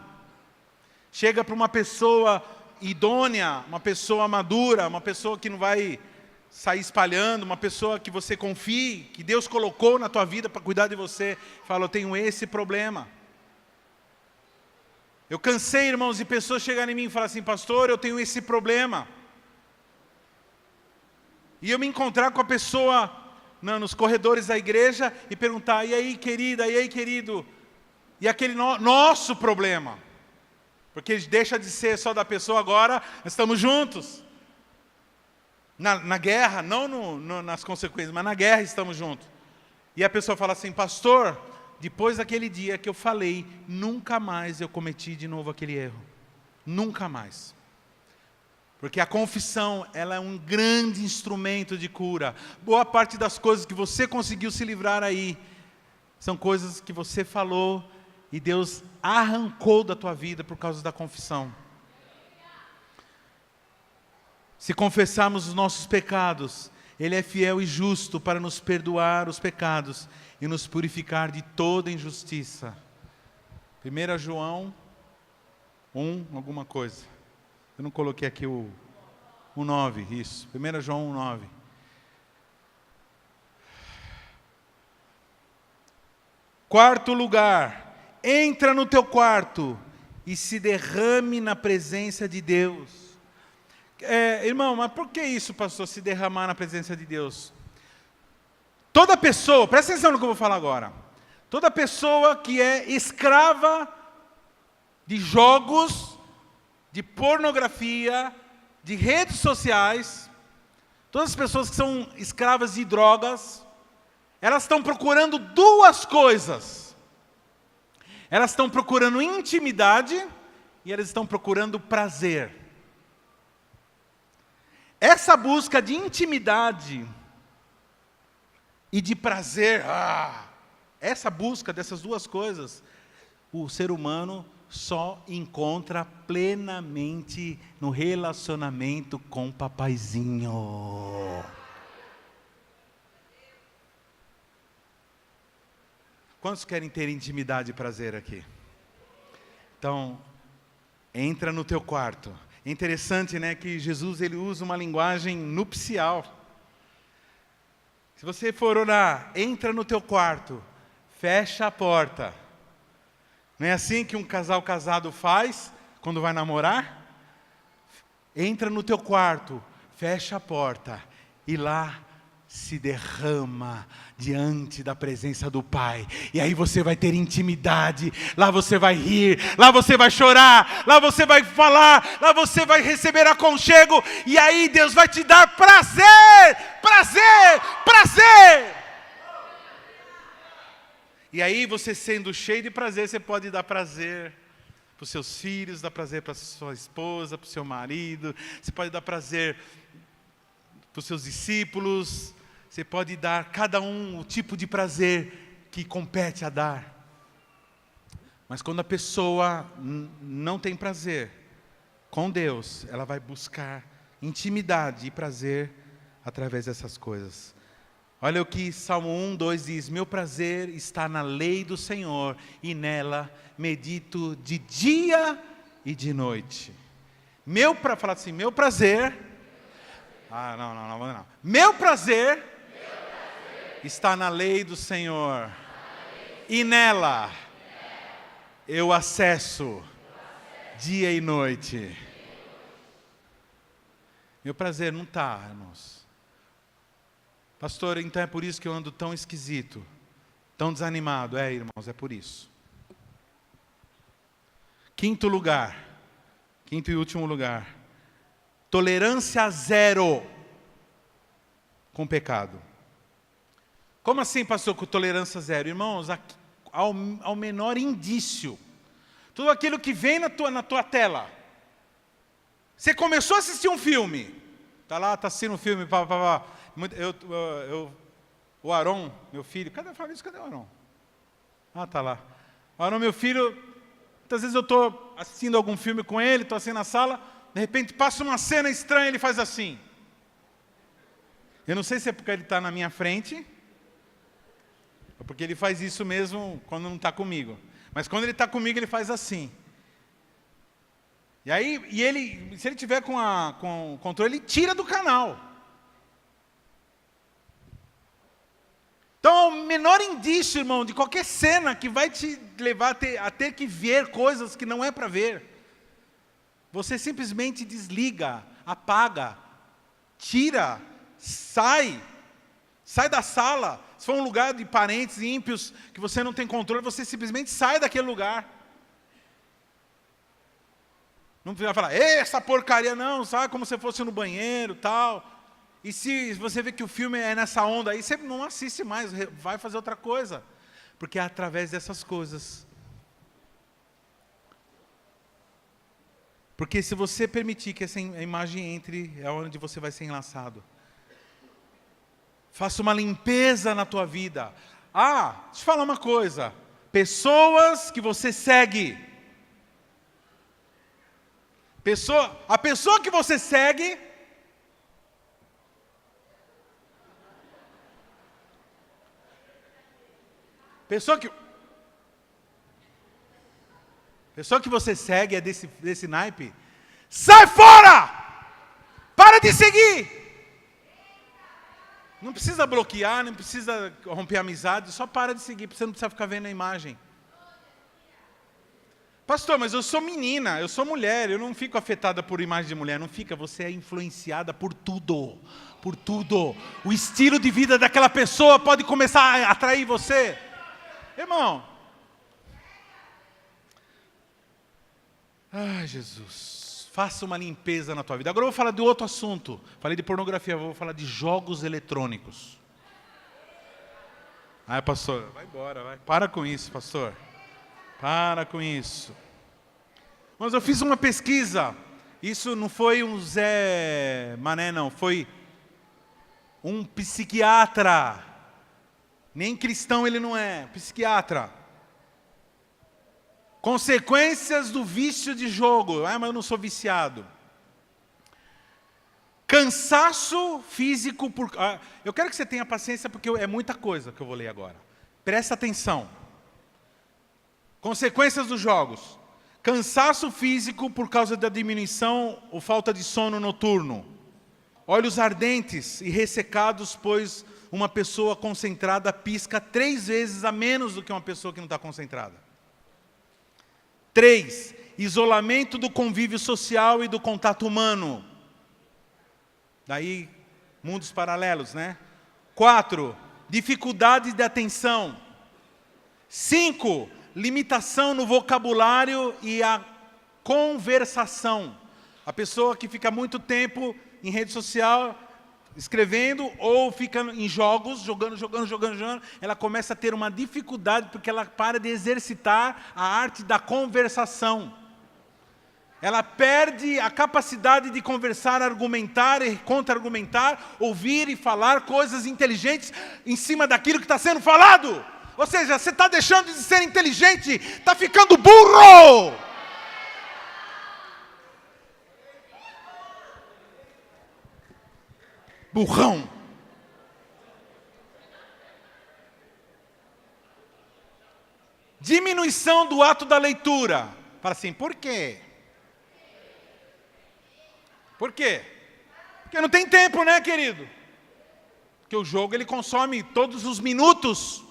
Chega para uma pessoa idônea, uma pessoa madura, uma pessoa que não vai sair espalhando, uma pessoa que você confie, que Deus colocou na tua vida para cuidar de você. Fala: eu tenho esse problema. Eu cansei, irmãos, de pessoas chegarem em mim e falar assim: pastor, eu tenho esse problema. E eu me encontrar com a pessoa nos corredores da igreja e perguntar: e aí, querida, e aí, querido? E aquele nosso problema. Porque deixa de ser só da pessoa, agora nós estamos juntos. Na guerra, não nas consequências, mas na guerra estamos juntos. E a pessoa fala assim: pastor, depois daquele dia que eu falei, nunca mais eu cometi de novo aquele erro. Nunca mais. Porque a confissão, ela é um grande instrumento de cura. Boa parte das coisas que você conseguiu se livrar aí, são coisas que você falou e Deus arrancou da tua vida por causa da confissão. Se confessarmos os nossos pecados, Ele é fiel e justo para nos perdoar os pecados e nos purificar de toda injustiça. 1 João 1, alguma coisa. Eu não coloquei aqui o 9, isso. 1 João 1, 9. Quarto lugar, entra no teu quarto e se derrame na presença de Deus. Irmão, mas por que isso, pastor, se derramar na presença de Deus? Toda pessoa, presta atenção no que eu vou falar agora. Toda pessoa que é escrava de jogos, de pornografia, de redes sociais, todas as pessoas que são escravas de drogas, elas estão procurando duas coisas. Elas estão procurando intimidade e elas estão procurando prazer. Essa busca de intimidade e de prazer, essa busca dessas duas coisas, o ser humano só encontra plenamente no relacionamento com o papaizinho. Quantos querem ter intimidade e prazer aqui? Então, entra no teu quarto. É interessante, né, que Jesus ele usa uma linguagem nupcial. Se você for orar, entra no teu quarto, fecha a porta. Não é assim que um casal casado faz quando vai namorar? Entra no teu quarto, fecha a porta e lá se derrama diante da presença do Pai. E aí você vai ter intimidade, lá você vai rir, lá você vai chorar, lá você vai falar, lá você vai receber aconchego, e aí Deus vai te dar prazer, prazer, prazer. E aí você sendo cheio de prazer, você pode dar prazer para os seus filhos, dar prazer para a sua esposa, para o seu marido, você pode dar prazer para os seus discípulos, você pode dar cada um o tipo de prazer que compete a dar. Mas quando a pessoa não tem prazer com Deus, ela vai buscar intimidade e prazer através dessas coisas. Olha o que Salmo 1, 2 diz: meu prazer está na lei do Senhor, e nela medito de dia e de noite. Fala assim, meu prazer. Não. Meu prazer está na lei do Senhor, e nela eu acesso dia e noite. Meu prazer não está, irmãos. Pastor, então é por isso que eu ando tão esquisito, tão desanimado. Irmãos, é por isso. Quinto e último lugar. Tolerância zero com o pecado. Como assim, pastor, com tolerância zero? Irmãos, ao menor indício, tudo aquilo que vem na tua tela. Você começou a assistir um filme, está lá, está assistindo um filme, O Aron, meu filho, cadê o Aron? Ah, tá lá. O Aron, meu filho, muitas vezes eu estou assistindo algum filme com ele, estou assim na sala, de repente passa uma cena estranha, ele faz assim. Eu não sei se é porque ele está na minha frente, ou porque ele faz isso mesmo quando não está comigo. Mas quando ele está comigo, ele faz assim. E aí, se ele tiver com o controle, ele tira do canal. Então, o menor indício, irmão, de qualquer cena que vai te levar a ter que ver coisas que não é para ver, você simplesmente desliga, apaga, tira, sai da sala. Se for um lugar de parentes ímpios que você não tem controle, você simplesmente sai daquele lugar. Não precisa falar, essa porcaria não, sabe, como se fosse no banheiro, tal. E se você vê que o filme é nessa onda aí, você não assiste mais, vai fazer outra coisa. Porque é através dessas coisas. Porque se você permitir que essa imagem entre, é onde você vai ser enlaçado. Faça uma limpeza na tua vida. Ah, deixa eu falar uma coisa. Pessoas que você segue. A pessoa que você segue, pessoa que você segue é desse naipe, sai fora! Para de seguir! Não precisa bloquear, não precisa romper a amizade, só para de seguir, porque você não precisa ficar vendo a imagem. Pastor, mas eu sou menina, eu sou mulher, eu não fico afetada por imagem de mulher. Não fica, você é influenciada por tudo. Por tudo. O estilo de vida daquela pessoa pode começar a atrair você. Irmão. Ai, Jesus. Faça uma limpeza na tua vida. Agora eu vou falar de outro assunto. Falei de pornografia, vou falar de jogos eletrônicos. Ai, pastor, vai embora, vai. Para com isso, pastor. Para com isso. Mas eu fiz uma pesquisa. Isso não foi um Zé Mané, não. Foi um psiquiatra. Nem cristão ele não é. Psiquiatra. Consequências do vício de jogo. Ah, mas eu não sou viciado. Cansaço físico. Eu quero que você tenha paciência porque é muita coisa que eu vou ler agora. Presta atenção. Consequências dos jogos. Cansaço físico por causa da diminuição ou falta de sono noturno. Olhos ardentes e ressecados, pois uma pessoa concentrada pisca 3 vezes a menos do que uma pessoa que não está concentrada. 3. Isolamento do convívio social e do contato humano. Daí, mundos paralelos, né? 4. Dificuldade de atenção. 5. Limitação no vocabulário e a conversação. A pessoa que fica muito tempo em rede social escrevendo ou fica em jogos, jogando, ela começa a ter uma dificuldade porque ela para de exercitar a arte da conversação. Ela perde a capacidade de conversar, argumentar e contra-argumentar, ouvir e falar coisas inteligentes em cima daquilo que está sendo falado. Ou seja, você está deixando de ser inteligente, está ficando burro. Burrão. Diminuição do ato da leitura. Fala assim, por quê? Por quê? Porque não tem tempo, né, querido? Porque o jogo ele consome todos os minutos.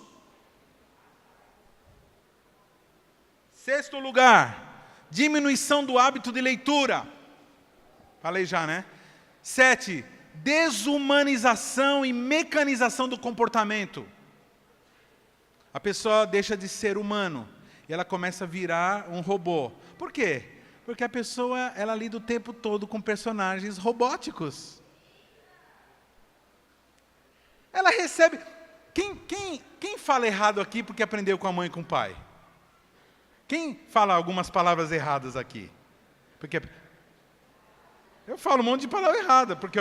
6º lugar, diminuição do hábito de leitura. Falei já, né? 7, desumanização e mecanização do comportamento. A pessoa deixa de ser humano e ela começa a virar um robô. Por quê? Porque a pessoa, ela lida o tempo todo com personagens robóticos. Ela recebe... Quem fala errado aqui porque aprendeu com a mãe e com o pai? Quem fala algumas palavras erradas aqui? Porque eu falo um monte de palavra errada, porque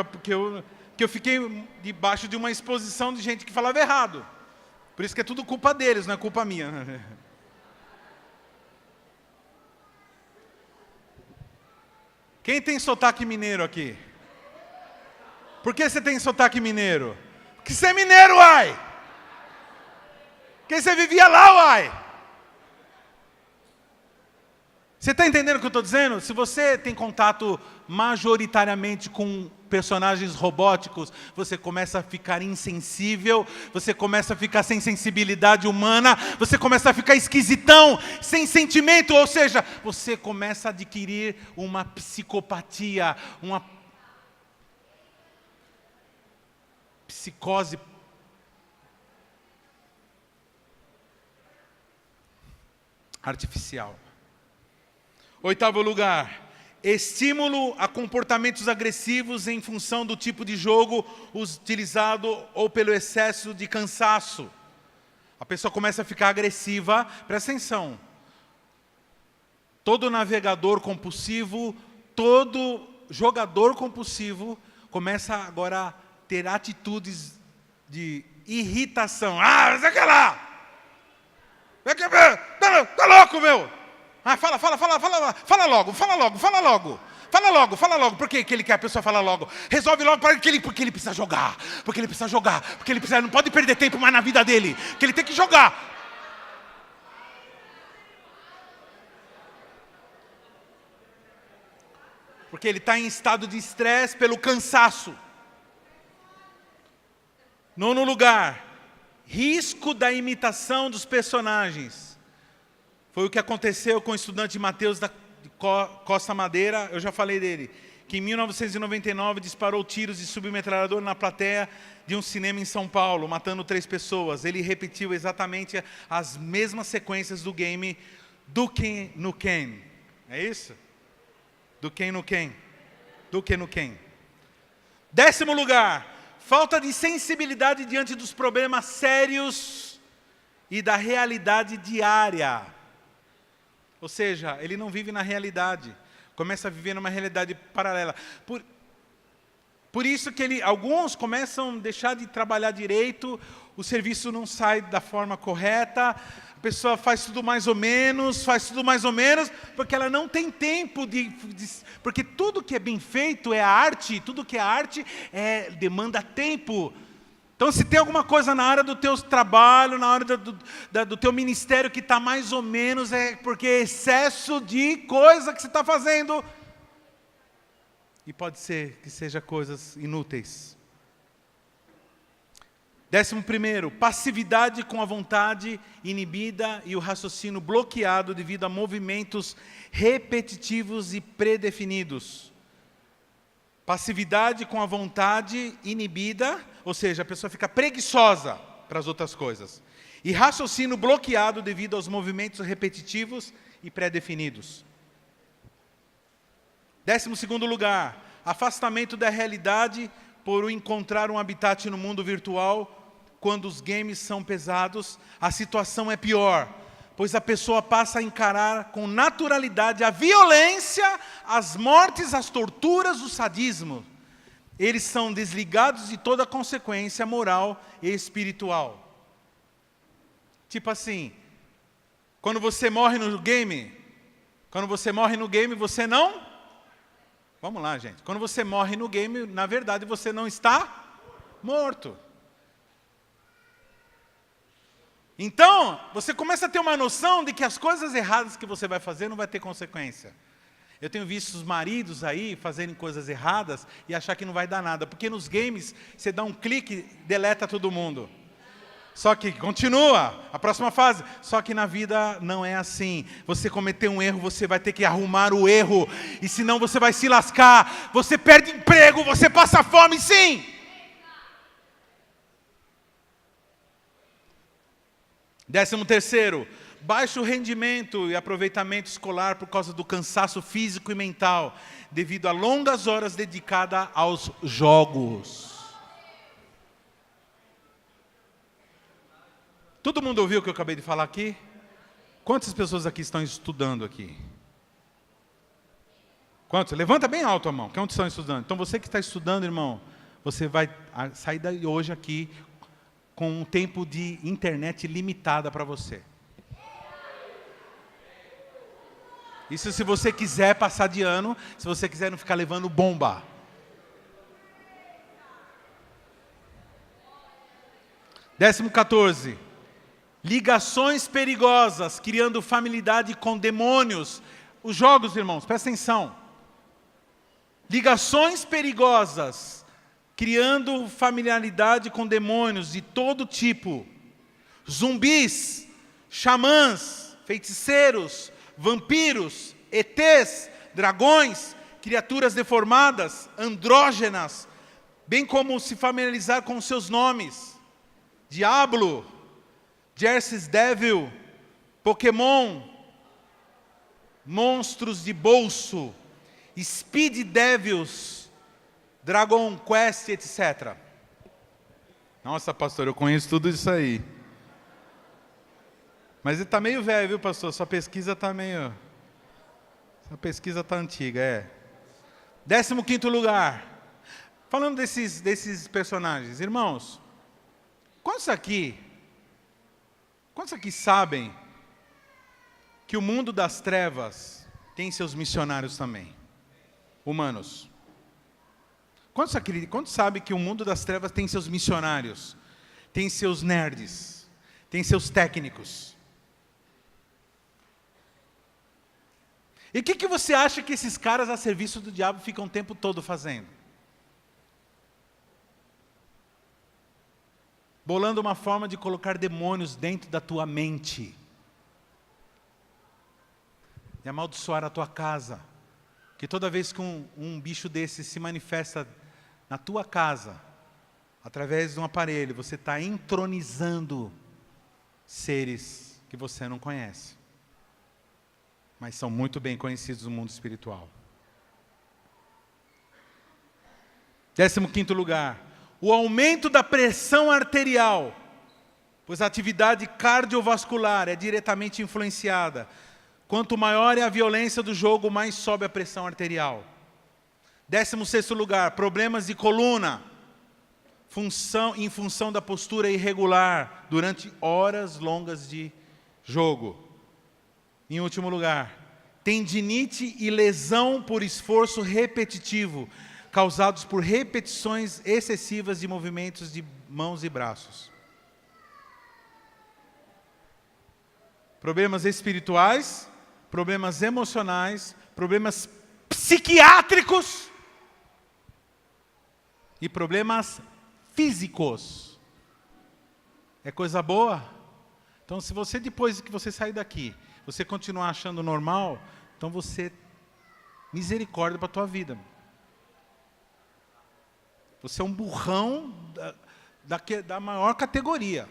que eu fiquei debaixo de uma exposição de gente que falava errado. Por isso que é tudo culpa deles, não é culpa minha. Quem tem sotaque mineiro aqui? Por que você tem sotaque mineiro? Porque você é mineiro, uai! Porque você vivia lá, uai! Você está entendendo o que eu estou dizendo? Se você tem contato majoritariamente com personagens robóticos, você começa a ficar insensível, você começa a ficar sem sensibilidade humana, você começa a ficar esquisitão, sem sentimento, ou seja, você começa a adquirir uma psicopatia, uma psicose artificial. 8º lugar, estímulo a comportamentos agressivos em função do tipo de jogo utilizado ou pelo excesso de cansaço. A pessoa começa a ficar agressiva, presta atenção. Todo navegador compulsivo, todo jogador compulsivo começa agora a ter atitudes de irritação. Ah, você quer lá? Tá louco, meu? Ah, fala logo. Por que ele quer a pessoa falar logo? Resolve logo porque ele precisa jogar. Porque ele não pode perder tempo mais na vida dele. Que ele tem que jogar. Porque ele está em estado de estresse pelo cansaço. 9º lugar, risco da imitação dos personagens. Foi o que aconteceu com o estudante Mateus da Costa Madeira, eu já falei dele, que em 1999 disparou tiros de submetralhador na plateia de um cinema em São Paulo, matando 3 pessoas. Ele repetiu exatamente as mesmas sequências do game Duke Nukem. É isso? Duke Nukem. 10º lugar, falta de sensibilidade diante dos problemas sérios e da realidade diária. Ou seja, ele não vive na realidade, começa a viver numa realidade paralela. Por isso que alguns começam a deixar de trabalhar direito, o serviço não sai da forma correta, a pessoa faz tudo mais ou menos, porque ela não tem tempo porque tudo que é bem feito é arte, tudo que é arte demanda tempo. Então, se tem alguma coisa na área do teu trabalho, na área do teu ministério que está mais ou menos, é porque é excesso de coisa que você está fazendo. E pode ser que seja coisas inúteis. 11º, passividade com a vontade inibida e o raciocínio bloqueado devido a movimentos repetitivos e predefinidos. Passividade com a vontade inibida, ou seja, a pessoa fica preguiçosa para as outras coisas. E raciocínio bloqueado devido aos movimentos repetitivos e pré-definidos. 12º lugar, afastamento da realidade por encontrar um habitat no mundo virtual. Quando os games são pesados, a situação é pior, pois a pessoa passa a encarar com naturalidade a violência, as mortes, as torturas, o sadismo. Eles são desligados de toda consequência moral e espiritual. Tipo assim, quando você morre no game, você não... Vamos lá, gente. Quando você morre no game, na verdade você não está morto. Então, você começa a ter uma noção de que as coisas erradas que você vai fazer não vai ter consequência. Eu tenho visto os maridos aí fazerem coisas erradas e achar que não vai dar nada. Porque nos games, você dá um clique, deleta todo mundo. Só que continua, a próxima fase. Só que na vida não é assim. Você cometeu um erro, você vai ter que arrumar o erro. E senão você vai se lascar. Você perde emprego, você passa fome, sim. Décimo terceiro, baixo rendimento e aproveitamento escolar por causa do cansaço físico e mental, devido a longas horas dedicadas aos jogos. Todo mundo ouviu o que eu acabei de falar aqui? Quantas pessoas aqui estão estudando aqui? Quantos? Levanta bem alto a mão. Quantos estão estudando? Então você que está estudando, irmão, você vai sair daí hoje aqui com um tempo de internet limitada para você. Isso se você quiser passar de ano, se você quiser não ficar levando bomba. Décimo 14. Ligações perigosas, criando familiaridade com demônios. Os jogos, irmãos, presta atenção. Ligações perigosas, criando familiaridade com demônios de todo tipo. Zumbis, xamãs, feiticeiros, vampiros, ETs, dragões, criaturas deformadas, andrógenas, bem como se familiarizar com seus nomes. Diablo, Jersey's Devil, Pokémon, monstros de bolso, Speed Devils, Dragon Quest, etc. Nossa, pastor, eu conheço tudo isso aí. Mas ele está meio velho, viu, pastor? Sua pesquisa está meio... Sua pesquisa está antiga, 15º lugar. Falando desses personagens, irmãos, quantos aqui sabem que o mundo das trevas tem seus missionários também? Humanos. Quantos sabem que o mundo das trevas tem seus missionários? Tem seus nerds? Tem seus técnicos? E o que você acha que esses caras a serviço do diabo ficam o tempo todo fazendo? Bolando uma forma de colocar demônios dentro da tua mente. E amaldiçoar a tua casa. Que toda vez que um bicho desse se manifesta na tua casa, através de um aparelho, você está entronizando seres que você não conhece. Mas são muito bem conhecidos no mundo espiritual. 15º lugar. O aumento da pressão arterial, pois a atividade cardiovascular é diretamente influenciada. Quanto maior é a violência do jogo, mais sobe a pressão arterial. 16º lugar, problemas de coluna, em função da postura irregular, durante horas longas de jogo. Em último lugar, tendinite e lesão por esforço repetitivo, causados por repetições excessivas de movimentos de mãos e braços. Problemas espirituais, problemas emocionais, problemas psiquiátricos e problemas físicos. É coisa boa? Então, se você, depois que você sair daqui, você continuar achando normal, então você, misericórdia para a tua vida. Você é um burrão da maior categoria.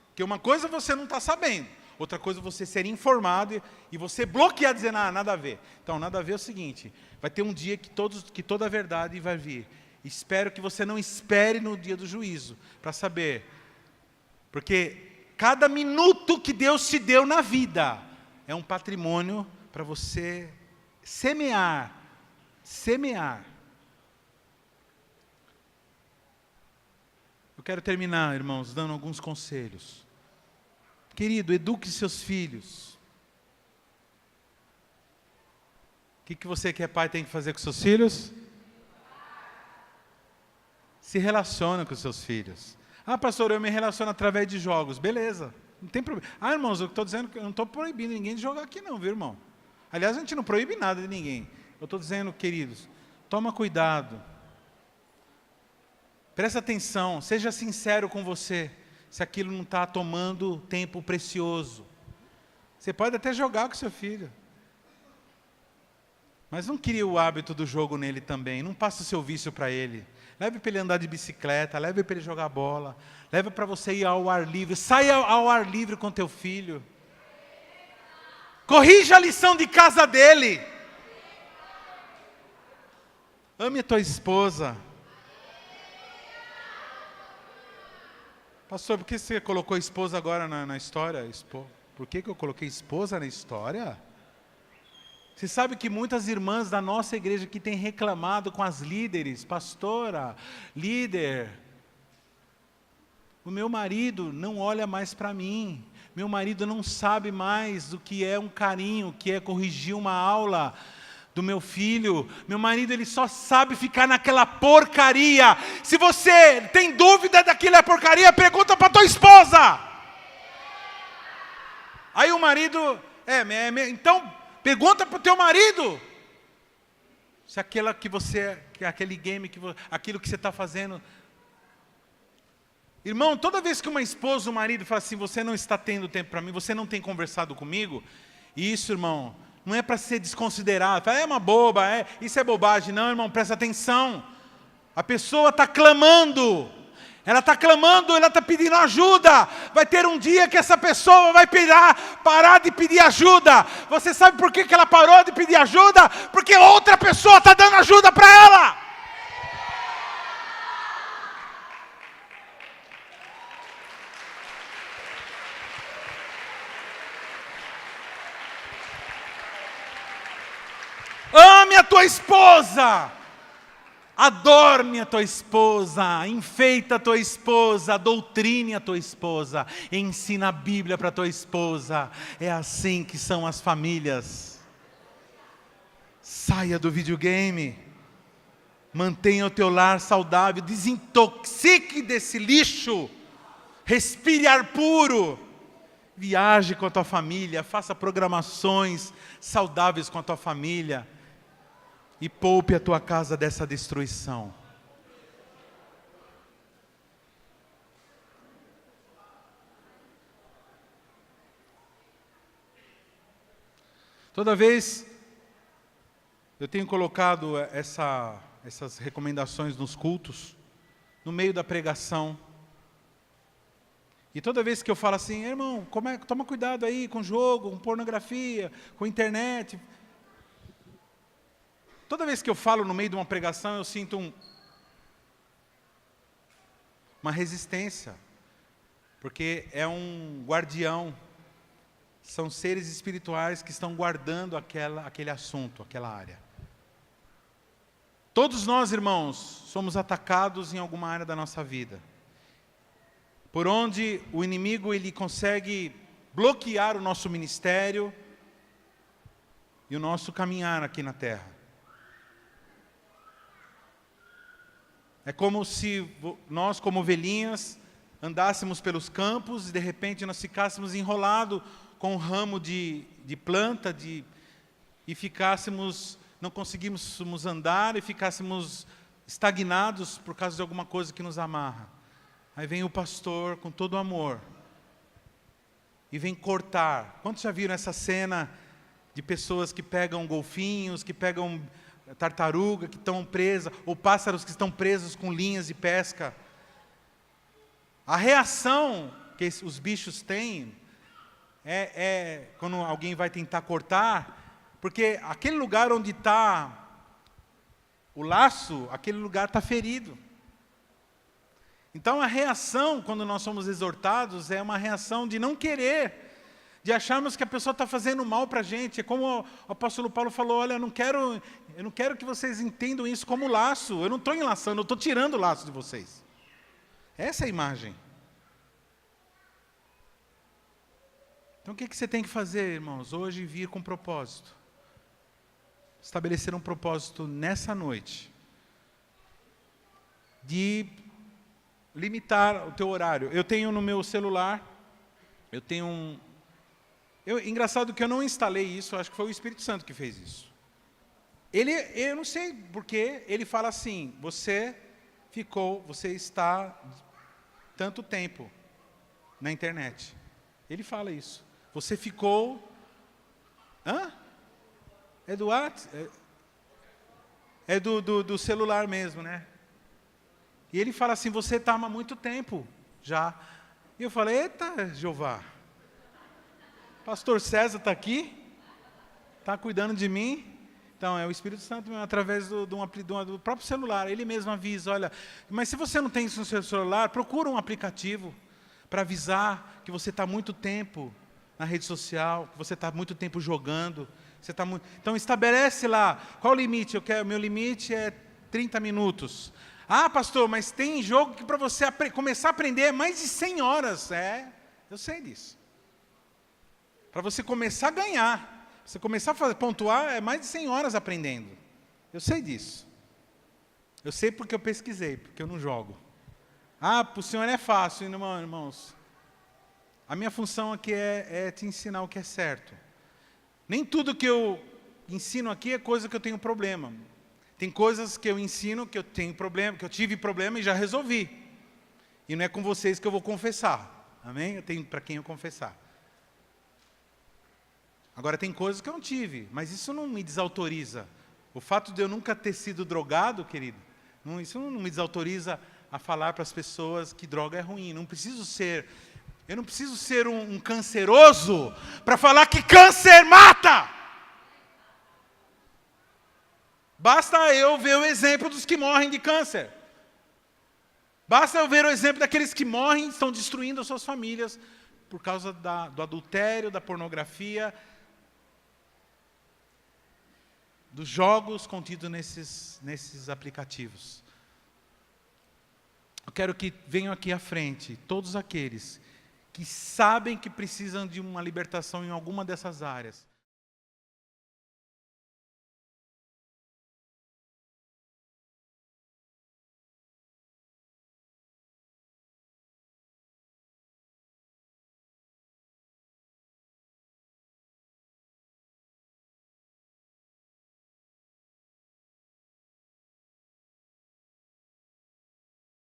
Porque uma coisa você não está sabendo, outra coisa é você ser informado e você bloquear, dizer, nada a ver. Então, nada a ver é o seguinte, vai ter um dia que toda a verdade vai vir. Espero que você não espere no dia do juízo, para saber. Porque cada minuto que Deus te deu na vida, é um patrimônio para você semear. Eu quero terminar, irmãos, dando alguns conselhos. Querido, eduque seus filhos. O que você que é pai tem que fazer com seus filhos? Se relaciona com seus filhos. Ah, pastor, eu me relaciono através de jogos. Beleza, não tem problema. Ah, irmãos, eu estou dizendo que eu não estou proibindo ninguém de jogar aqui não, viu, irmão? Aliás, a gente não proíbe nada de ninguém. Eu estou dizendo, queridos, toma cuidado. Presta atenção, seja sincero com você, se aquilo não está tomando tempo precioso. Você pode até jogar com seu filho, mas não crie o hábito do jogo nele também, não passe o seu vício para ele. Leve para ele andar de bicicleta, leve para ele jogar bola, leve para você ir ao ar livre, saia ao ar livre com teu filho. Corrija a lição de casa dele. Ame a tua esposa. Pastor, por que você colocou esposa agora na história? Por que eu coloquei esposa na história? Você sabe que muitas irmãs da nossa igreja que têm reclamado com as líderes, pastora, líder, o meu marido não olha mais para mim, meu marido não sabe mais o que é um carinho, o que é corrigir uma aula do meu filho, meu marido ele só sabe ficar naquela porcaria. Se você tem dúvida daquela porcaria, pergunta para tua esposa. Aí o marido, então pergunta para o teu marido se aquele game, aquilo que você está fazendo. Irmão, toda vez que uma esposa ou um marido fala assim, você não está tendo tempo para mim, você não tem conversado comigo, isso, irmão, não é para ser desconsiderado, fala, é uma boba, isso é bobagem. Não, irmão, presta atenção. A pessoa está clamando, ela está pedindo ajuda. Vai ter um dia que essa pessoa vai parar de pedir ajuda. Você sabe por que ela parou de pedir ajuda? Porque outra pessoa está dando ajuda para ela. Ame a tua esposa, adorme a tua esposa, enfeita a tua esposa, doutrine a tua esposa, ensina a Bíblia para a tua esposa. É assim que são as famílias. Saia do videogame, mantenha o teu lar saudável, desintoxique desse lixo, respire ar puro. Viaje com a tua família, faça programações saudáveis com a tua família. E poupe a tua casa dessa destruição. Toda vez eu tenho colocado essas recomendações nos cultos, no meio da pregação. E toda vez que eu falo assim, irmão, toma cuidado aí com jogo, com pornografia, com internet. Toda vez que eu falo no meio de uma pregação, eu sinto uma resistência. Porque é um guardião. São seres espirituais que estão guardando aquele assunto, aquela área. Todos nós, irmãos, somos atacados em alguma área da nossa vida. Por onde o inimigo ele consegue bloquear o nosso ministério e o nosso caminhar aqui na terra. É como se nós, como ovelhinhas, andássemos pelos campos e de repente nós ficássemos enrolados com um ramo de planta e ficássemos, não conseguíssemos andar e ficássemos estagnados por causa de alguma coisa que nos amarra. Aí vem o pastor com todo o amor e vem cortar. Quantos já viram essa cena de pessoas que pegam golfinhos, que pegam tartaruga que estão presas, ou pássaros que estão presos com linhas de pesca? A reação que os bichos têm é quando alguém vai tentar cortar, porque aquele lugar onde está o laço, aquele lugar está ferido. Então a reação, quando nós somos exortados, é uma reação de não querer, de acharmos que a pessoa está fazendo mal para a gente. É como o apóstolo Paulo falou, olha, eu não quero que vocês entendam isso como laço. Eu não estou enlaçando, eu estou tirando o laço de vocês. Essa é a imagem. Então o que você tem que fazer, irmãos? Hoje vir com propósito. Estabelecer um propósito nessa noite. De limitar o teu horário. Eu tenho no meu celular, engraçado que eu não instalei isso, acho que foi o Espírito Santo que fez isso. Eu não sei porquê, ele fala assim, você está tanto tempo na internet. Ele fala isso. Você ficou... É do WhatsApp? É do celular mesmo, né? E ele fala assim, você está há muito tempo já. E eu falei, eita, Jeová. Pastor César está aqui? Está cuidando de mim? Então, é o Espírito Santo, através do próprio celular. Ele mesmo avisa, olha, mas se você não tem isso no seu celular, procura um aplicativo para avisar que você está muito tempo na rede social, que você está muito tempo jogando. Você tá muito... Então estabelece lá, qual o limite? Meu limite é 30 minutos. Ah, pastor, mas tem jogo que para você começar a aprender é mais de 100 horas. Eu sei disso. Para você começar a ganhar, você começar a pontuar, é mais de 100 horas aprendendo. Eu sei disso. Eu sei porque eu pesquisei, porque eu não jogo. Ah, para o senhor é fácil, irmãos. A minha função aqui é te ensinar o que é certo. Nem tudo que eu ensino aqui é coisa que eu tenho problema. Tem coisas que eu ensino que eu tenho problema, que eu tive problema e já resolvi. E não é com vocês que eu vou confessar. Amém? Eu tenho para quem eu confessar. Agora tem coisas que eu não tive, mas isso não me desautoriza. O fato de eu nunca ter sido drogado, querido, isso não me desautoriza a falar para as pessoas que droga é ruim. Eu não preciso ser um canceroso para falar que câncer mata. Basta eu ver o exemplo dos que morrem de câncer. Basta eu ver o exemplo daqueles que morrem e estão destruindo as suas famílias por causa do adultério, da pornografia, dos jogos contidos nesses aplicativos. Eu quero que venham aqui à frente todos aqueles que sabem que precisam de uma libertação em alguma dessas áreas.